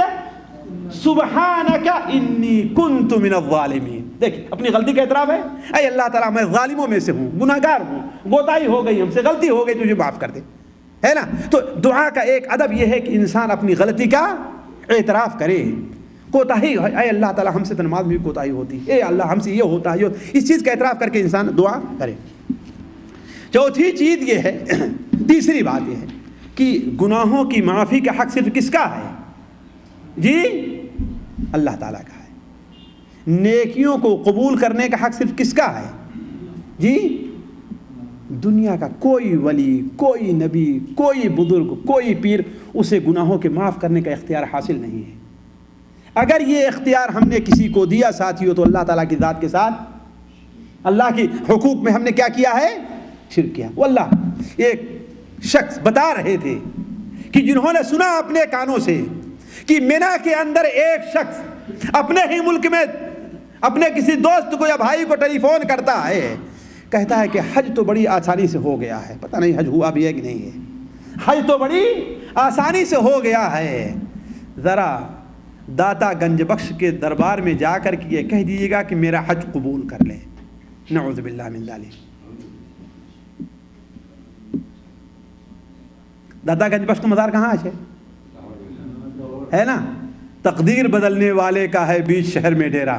سبحانک انی کنت من الظالمین. دیکھیں اپنی غلطی کا اعتراف ہے. اے اللہ تعالیٰ میں ظالموں میں سے ہوں، گناہ گار ہوں، کوتاہی ہو گئی، ہم سے غلطی ہو گئی، تجھے معاف کر دے، ہے نا. تو دعا کا ایک ادب یہ ہے کہ انسان اپنی غلطی کا اعتراف کرے. کوتاہی، اے اللہ تعالیٰ ہم سے تو نماز میں بھی کوتاہی ہوتی ہے، اے اللہ ہم سے یہ ہوتا ہے، اس چیز کا اعتراف کر کے انسان دعا کرے. چوتھی چیز یہ ہے، تیسری بات یہ ہے کہ گناہوں کی معافی کا حق صرف کس کا ہے؟ جی اللہ تعالیٰ کا ہے. نیکیوں کو قبول کرنے کا حق صرف کس کا ہے؟ جی دنیا کا کوئی ولی، کوئی نبی، کوئی بزرگ، کوئی پیر اسے گناہوں کے معاف کرنے کا اختیار حاصل نہیں ہے. اگر یہ اختیار ہم نے کسی کو دیا ساتھیوں تو اللہ تعالیٰ کی ذات کے ساتھ اللہ کی حقوق میں ہم نے کیا کیا ہے؟ شرک کیا. واللہ ایک شخص بتا رہے تھے کہ جنہوں نے سنا اپنے کانوں سے کہ مینا کے اندر ایک شخص اپنے ہی ملک میں اپنے کسی دوست کو یا بھائی کو ٹیلی فون کرتا ہے، کہتا ہے کہ حج تو بڑی آسانی سے ہو گیا ہے. پتہ نہیں حج ہوا بھی ہے کہ نہیں ہے. حج تو بڑی آسانی سے ہو گیا ہے، ذرا داتا گنج بخش کے دربار میں جا کر کے یہ کہہ دیجیے گا کہ میرا حج قبول کر لے. نعوذ باللہ من ذالک. داتا گنج بخش کا مزار کہاں ہے نا؟ تقدیر بدلنے والے کا ہے بیچ شہر میں ڈیرا.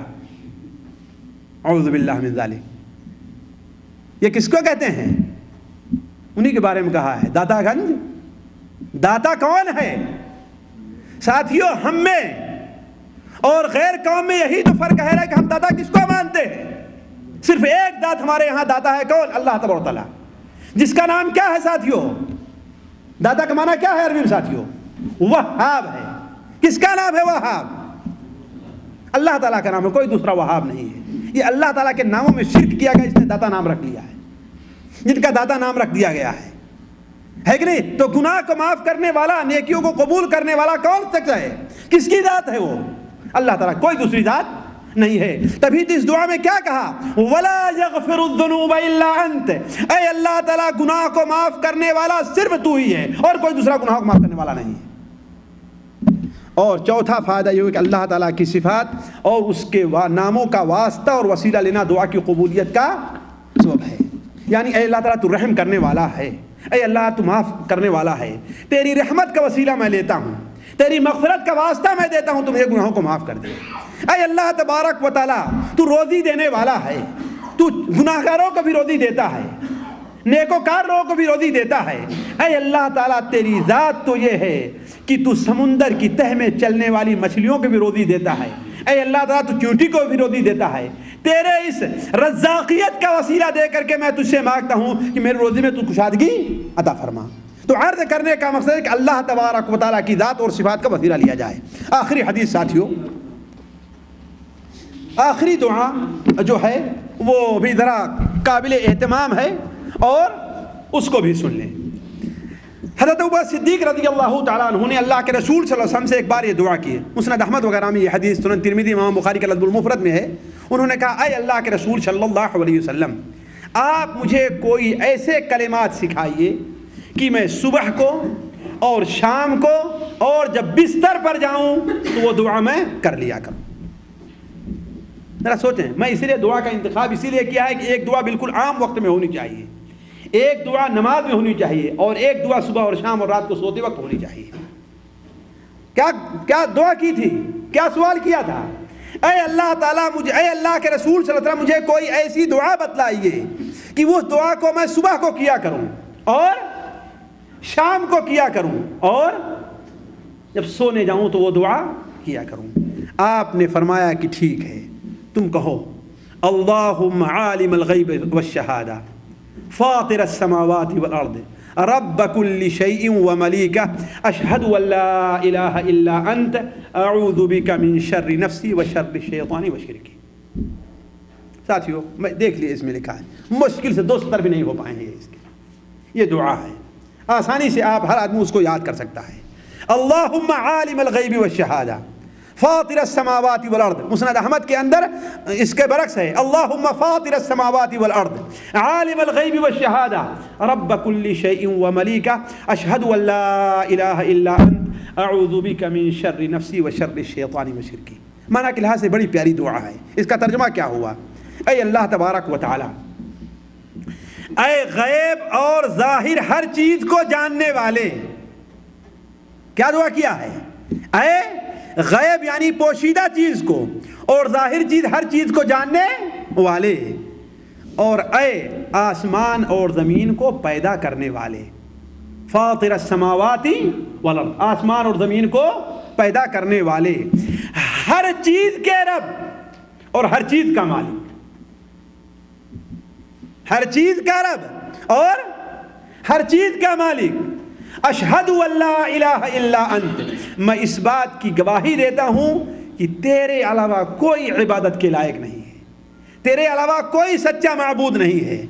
اعوذ باللہ من ذالک. یہ کس کو کہتے ہیں؟ انہی کے بارے میں کہا ہے داتا گنج. داتا کون ہے ساتھیوں؟ ہم میں اور غیر قوم میں یہی تو فرق ہے کہ ہم داتا کس کو مانتے ہیں. صرف ایک ذات ہمارے یہاں داتا ہے، کون؟ اللہ تبارک و تعالیٰ، جس کا نام کیا ہے ساتھیوں؟ داتا کا معنی کیا ہے عربی میں ساتھیوں؟ وہاب ہے. کس کا نام ہے؟ وہاب. اللہ تعالیٰ کا نام ہے، کوئی دوسرا وہاب نہیں ہے. یہ اللہ تعالیٰ کے ناموں میں شرک کیا گیا، اس نے داتا نام رکھ لیا ہے، جن کا داتا نام رکھ دیا گیا ہے کہ نہیں؟ تو گناہ کو معاف کرنے والا، نیکیوں کو قبول کرنے والا کون سکتا ہے؟ کس کی ذات ہے وہ؟ اللہ تعالیٰ، کوئی دوسری ذات نہیں ہے. تبھی تو اس دعا میں کیا کہا؟ وَلَا يَغْفِرُ الذُّنُوبَ إِلَّا أَنْتَ. اے اللہ تعالیٰ گناہ کو معاف کرنے والا صرف تو ہی ہے اور کوئی دوسرا گناہ کو معاف کرنے والا نہیں ہے. اور چوتھا فائدہ یہ ہے کہ اللہ تعالیٰ کی صفات اور اس کے ناموں کا واسطہ اور وسیلہ لینا دعا کی قبولیت کا سبب ہے. یعنی اے اللہ تعالیٰ تو رحم کرنے والا ہے، اے اللہ تو معاف کرنے والا ہے، تیری رحمت کا وسیلہ میں لیتا ہوں، تیری مغفرت کا واسطہ میں دیتا ہوں، تمہیں گناہوں کو معاف کر دے. اے اللہ تبارک و تعالیٰ تو روزی دینے والا ہے، تو گناہگاروں کو بھی روزی دیتا ہے، نیکوکار لوگوں کو بھی روزی دیتا ہے. اے اللہ تعالیٰ تیری ذات تو یہ ہے کہ تو سمندر کی تہ میں چلنے والی مچھلیوں کو بھی روزی دیتا ہے. اے اللہ تعالیٰ تو چونٹی کو بھی روزی دیتا ہے. تیرے اس رزاقیت کا وسیلہ دے کر کے میں تجھ سے مانگتا ہوں کہ میری روزی میں تو کشادگی عطا فرما. تو عرض کرنے کا مقصد ہے کہ اللہ تبارک و تعالیٰ کی ذات اور صفات کا وسیلہ لیا جائے. آخری حدیث ساتھیوں، آخری دعا جو ہے وہ بھی ذرا قابل اہتمام ہے اور اس کو بھی سن لیں. حضرت ابوبکر صدیق رضی اللہ تعالیٰ عنہ نے اللہ کے رسول صلی اللہ علیہ وسلم سے ایک بار یہ دعا کی. مسند احمد وغیرہ میں یہ حدیث، سنن ترمذی، امام بخاری کے الادب المفرد میں ہے. انہوں نے کہا اے اللہ کے رسول صلی اللہ علیہ وسلم، آپ مجھے کوئی ایسے کلمات سکھائیے کہ میں صبح کو اور شام کو اور جب بستر پر جاؤں تو وہ دعا میں کر لیا کروں. ذرا سوچیں، میں اسی لیے دعا کا انتخاب اسی لیے کیا ہے کہ ایک دعا بالکل عام وقت میں ہونی چاہیے، ایک دعا نماز میں ہونی چاہیے، اور ایک دعا صبح اور شام اور رات کو سوتے وقت ہونی چاہیے. کیا دعا کی تھی؟ کیا سوال کیا تھا؟ اے اللہ تعالیٰ مجھے، اے اللہ کے رسول صلی اللہ علیہ وسلم مجھے کوئی ایسی دعا بتلائیے کہ وہ دعا کو میں صبح کو کیا کروں اور شام کو کیا کروں اور جب سونے جاؤں تو وہ دعا کیا کروں. آپ نے فرمایا کہ ٹھیک ہے، تم کہو اللہم عالم الغیب والشہادہ فاطر السماوات والارض رب کل شیء وملیکہ اشہد ان لا الہ الا انت اعوذ بک من شر نفسی وشر الشیطان وشرکی. ساتھیو میں دیکھ لیے اس میں لکھا ہے، مشکل سے 2 سطر بھی نہیں ہو پائیں گے اس کے. یہ دعا ہے، آسانی سے آپ ہر آدمی اس کو یاد کر سکتا ہے. اللہم عالم الغیب والشہادہ فاطر السماوات والارض. مسند احمد کے اندر اس کے برعکس ہے، اللہم فاطر السماوات والارض عالم الغیب والشہادہ رب کل شیء وملیکہ اشہد ان لا الہ الا انت اعوذ بک من شر نفسی وشر الشیطان وشرکی. معنی کے لحاظ سے بڑی پیاری دعا ہے. اس کا ترجمہ کیا ہوا؟ اے اللہ تبارک و تعالی، اے غیب اور ظاہر ہر چیز کو جاننے والے. کیا دعا کیا ہے؟ اے غیب یعنی پوشیدہ چیز کو اور ظاہر چیز ہر چیز کو جاننے والے، اور اے آسمان اور زمین کو پیدا کرنے والے. فاطر السماوات والارض، آسمان اور زمین کو پیدا کرنے والے، ہر چیز کے رب اور ہر چیز کا مالک. ہر چیز کا رب اور ہر چیز کا مالک. اشہد ان لا الہ الا انت، میں اس بات کی گواہی دیتا ہوں کہ تیرے علاوہ کوئی عبادت کے لائق نہیں ہے، تیرے علاوہ کوئی سچا معبود نہیں ہے.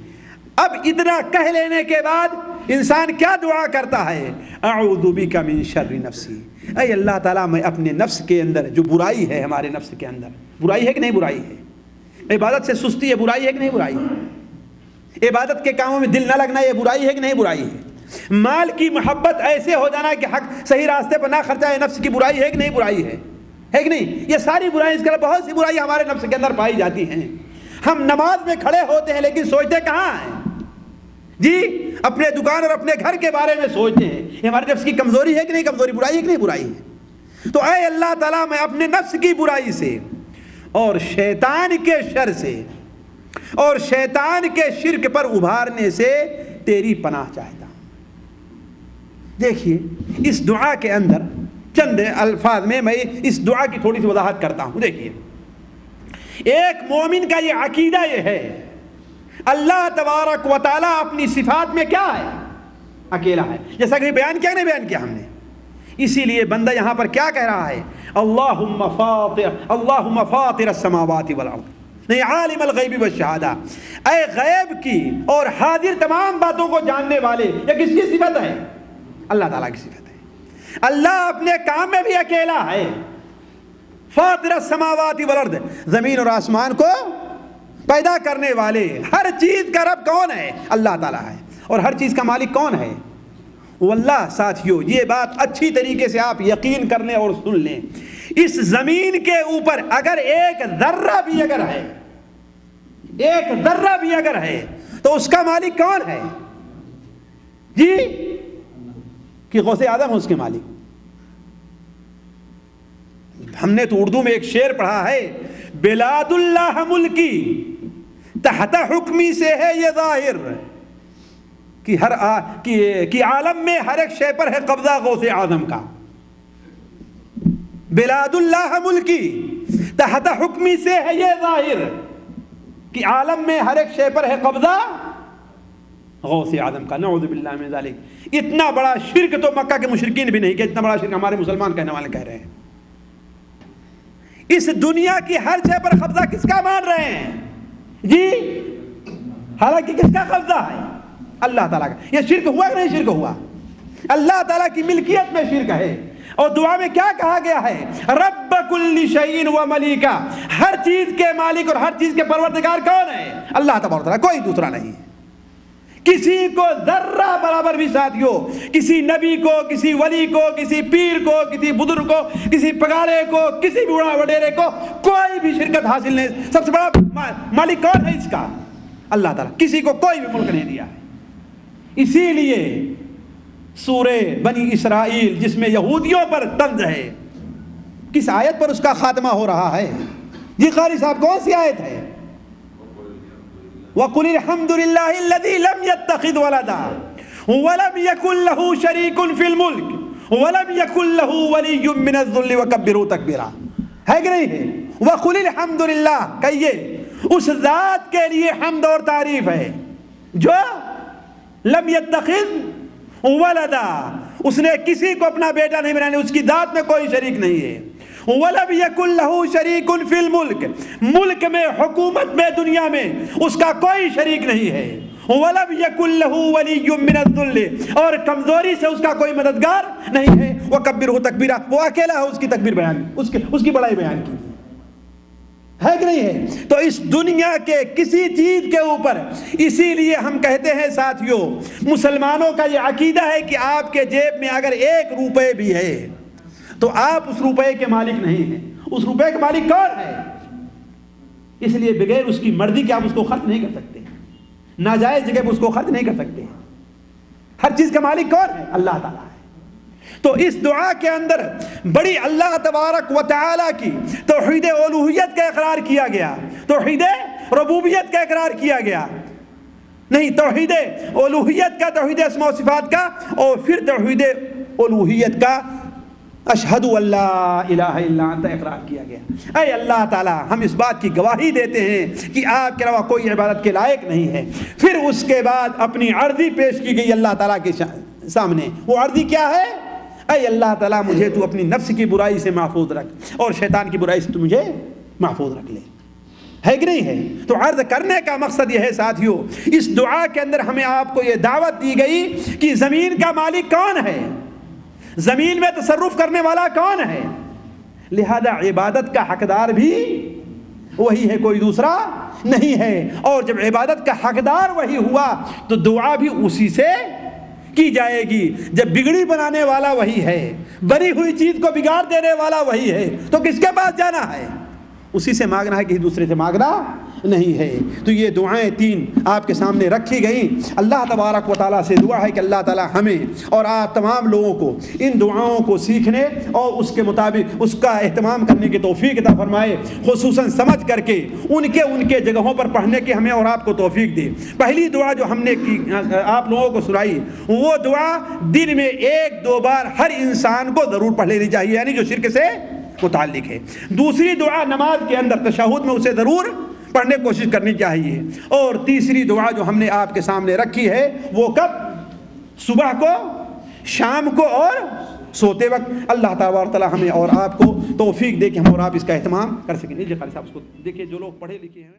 اب اتنا کہہ لینے کے بعد انسان کیا دعا کرتا ہے؟ اعوذ بک من شر نفسی. اے اللہ تعالیٰ میں اپنے نفس کے اندر جو برائی ہے، ہمارے نفس کے اندر برائی ہے کہ نہیں برائی ہے؟ عبادت سے سستی ہے، برائی ہے کہ نہیں برائی ہے؟ عبادت کے کاموں میں دل نہ لگنا یہ برائی ہے کہ نہیں برائی ہے؟ مال کی محبت ایسے ہو جانا کہ حق صحیح راستے پر نہ خرچہ ہے، نفس کی برائی ہے کہ نہیں برائی ہے؟ ہے کہ نہیں؟ یہ ساری برائی، اس کے علاوہ بہت سی برائی ہمارے نفس کے اندر پائی جاتی ہیں. ہم نماز میں کھڑے ہوتے ہیں لیکن سوچتے کہاں ہیں؟ جی اپنے دکان اور اپنے گھر کے بارے میں سوچتے ہیں. یہ ہمارے نفس کی کمزوری ہے کہ نہیں کمزوری؟ برائی ہے کہ نہیں برائی ہے؟ تو اے اللہ تعالیٰ میں اپنے نفس کی برائی سے اور شیطان کے شر سے اور شیطان کے شرک پر ابھارنے سے تیری پناہ چاہتا ہوں. دیکھیے اس دعا کے اندر چند الفاظ میں اس دعا کی تھوڑی سی وضاحت کرتا ہوں. دیکھیے ایک مومن کا یہ عقیدہ یہ ہے، اللہ تبارک و تعالیٰ اپنی صفات میں کیا ہے؟ اکیلا ہے. جیسا کہ بیان کیا نہیں بیان کیا ہم نے. اسی لیے بندہ یہاں پر کیا کہہ رہا ہے؟ اللہم فاطر السماوات والارض، نہیں عالم الغیب والشہادہ، اے غیب کی اور حاضر تمام باتوں کو جاننے والے. یہ کس کی صفت ہے؟ اللہ تعالیٰ کی صفت ہے. اللہ اپنے کام میں بھی اکیلا ہے. فاطر السماوات والارض، زمین اور آسمان کو پیدا کرنے والے، ہر چیز کا رب کون ہے؟ اللہ تعالیٰ ہے. اور ہر چیز کا مالک کون ہے؟ واللہ ساتھیو یہ بات اچھی طریقے سے آپ یقین کر لیں اور سن لیں، اس زمین کے اوپر اگر ایک ذرہ بھی اگر ہے، ایک ذرہ بھی اگر ہے تو اس کا مالک کون ہے؟ جی کہ غوث اعظم ہے اس کے مالک؟ ہم نے تو اردو میں ایک شعر پڑھا ہے، بلاد اللہ ملکی تحت حکمی سے ہے یہ ظاہر، کہ عالم میں ہر ایک شے پر ہے قبضہ غوث اعظم کا۔ بلاد اللہ ملکی تحت حکمی سے ہے یہ ظاہر، کہ عالم میں ہر ایک شے پر ہے قبضہ غوث اعظم کا۔ نعوذ باللہ من ذالک۔ اتنا بڑا شرک تو مکہ کے مشرکین بھی نہیں کہ اتنا بڑا شرک ہمارے مسلمان کہنے والے کہہ رہے ہیں۔ اس دنیا کی ہر شے پر قبضہ کس کا مان رہے ہیں جی؟ حالانکہ کس کا قبضہ ہے؟ اللہ تعالیٰ کا۔ یہ شرک ہوا کہ نہیں شرک ہوا؟ اللہ تعالیٰ کی ملکیت میں شرک ہے۔ اور دعا میں کیا کہا گیا ہے؟ رب کل شیء و ملیکا، ہر چیز کے مالک اور ہر چیز کے پروردگار کون ہے؟ اللہ تبارک و تعالیٰ، کوئی دوسرا نہیں۔ کسی کو ذرہ برابر بھی ساتھیو، کسی نبی کو، کسی ولی کو، کسی پیر کو، کسی بزرگ کو، کسی پگاڑے کو، کسی بھی بڑا وڈیرے کو کوئی بھی شرکت حاصل نہیں۔ سب سے بڑا مالک کون ہے اس کا؟ اللہ تعالیٰ۔ کسی کو کوئی بھی ملک نہیں دیا ہے۔ اسی لیے سورہ بنی اسرائیل جس میں یہودیوں پر طنز ہے، کس آیت پر اس کا خاتمہ ہو رہا ہے جی قاری صاحب؟ کون سی آیت ہے؟ وَقُلِ الْحَمْدُ لِلَّهِ الَّذِي لَمْ يَتَّخِذْ وَلَدًا وَلَمْ يَكُنْ لَهُ شَرِيكٌ فِي الْمُلْكِ وَلَمْ يَكُنْ لَهُ وَلِيٌّ مِّنَ الذُّلِّ وَكَبِّرُوهُ تَكْبِيرًا۔ ہے کہ نہیں ہے؟ وَقُلِ الْحَمْدُ لِلَّهِ، کہیے اس ذات کے لیے حمد اور تعریف ہے جو لم يتخذ ولدا، اس نے کسی کو اپنا بیٹا نہیں بنایا، اس کی ذات میں کوئی شریک نہیں ہے۔ وَلَمْ يَكُنْ لَهُ شَرِيكٌ فِي الْمُلْكِ، ملک میں، حکومت میں، دنیا میں اس کا کوئی شریک نہیں ہے۔ وَلَمْ يَكُنْ لَهُ وَلِيٌّ مِّنَ الذُّلِّ، اور کمزوری سے اس کا کوئی مددگار نہیں ہے۔ وَكَبِّرْهُ تَكْبِيرًا، وہ اکیلا ہے، اس کی تکبیر بیان، اس کی بڑائی بیان کی ہے کہ نہیں ہے؟ تو اس دنیا کے کسی چیز کے اوپر، اسی لیے ہم کہتے ہیں ساتھیوں، مسلمانوں کا یہ عقیدہ ہے کہ آپ کے جیب میں اگر 1 روپے بھی ہے تو آپ اس روپے کے مالک نہیں ہیں۔ اس روپے کے مالک کون ہے؟ اس لیے بغیر اس کی مرضی کے آپ اس کو خرچ نہیں کر سکتے، ناجائز جگہ پر اس کو خرچ نہیں کر سکتے۔ ہر چیز کا مالک کون ہے؟ اللہ تعالیٰ ہے۔ تو اس دعا کے اندر بڑی اللہ تبارک و تعالیٰ کی توحید الوہیت کا اقرار کیا گیا، توحید ربوبیت کا اقرار کیا گیا، نہیں توحید الوہیت کا، توحید اسماء و صفات کا، اور پھر توحید الوہیت کا اشہد ان لا الہ الا انت اقرار کیا گیا۔ اے اللہ تعالیٰ، ہم اس بات کی گواہی دیتے ہیں کہ آپ کے علاوہ کوئی عبادت کے لائق نہیں ہے۔ پھر اس کے بعد اپنی عرضی پیش کی گئی اللہ تعالیٰ کے سامنے۔ وہ عرضی کیا ہے؟ اے اللہ تعالیٰ، مجھے تو اپنی نفس کی برائی سے محفوظ رکھ اور شیطان کی برائی سے تو مجھے محفوظ رکھ لے، ہے کہ نہیں ہے؟ تو عرض کرنے کا مقصد یہ ہے ساتھیوں، اس دعا کے اندر ہمیں آپ کو یہ دعوت دی گئی کہ زمین کا مالک کون ہے، زمین میں تصرف کرنے والا کون ہے، لہذا عبادت کا حقدار بھی وہی ہے، کوئی دوسرا نہیں ہے۔ اور جب عبادت کا حقدار وہی ہوا تو دعا بھی اسی سے کی جائے گی۔ جب بگڑی بنانے والا وہی ہے، بنی ہوئی چیز کو بگاڑ دینے والا وہی ہے، تو کس کے پاس جانا ہے؟ اسی سے مانگنا ہے، کسی دوسرے سے مانگنا نہیں ہے۔ تو یہ دعائیں 3 آپ کے سامنے رکھی گئیں۔ اللہ تبارک و تعالیٰ سے دعا ہے کہ اللہ تعالیٰ ہمیں اور آپ تمام لوگوں کو ان دعاؤں کو سیکھنے اور اس کے مطابق اس کا اہتمام کرنے کی توفیق عطا فرمائے، خصوصاً سمجھ کر کے ان کے جگہوں پر پڑھنے کی ہمیں اور آپ کو توفیق دے۔ پہلی دعا جو ہم نے کی آپ لوگوں کو سنائی، وہ دعا دن میں 1-2 بار ہر انسان کو ضرور پڑھ لینی چاہیے، یعنی جو شرک سے متعلق ہے۔ دوسری دعا نماز کے اندر تشہد میں اسے ضرور پڑھنے کی کوشش کرنی چاہیے۔ اور تیسری دعا جو ہم نے آپ کے سامنے رکھی ہے وہ کب؟ صبح کو، شام کو اور سوتے وقت۔ اللہ تعالیٰ ہمیں اور آپ کو توفیق دے کہ ہم اور آپ اس کا اہتمام کر سکیں۔ جی قاری صاحب اس کو دیکھیے، جو لوگ پڑھے لکھے ہیں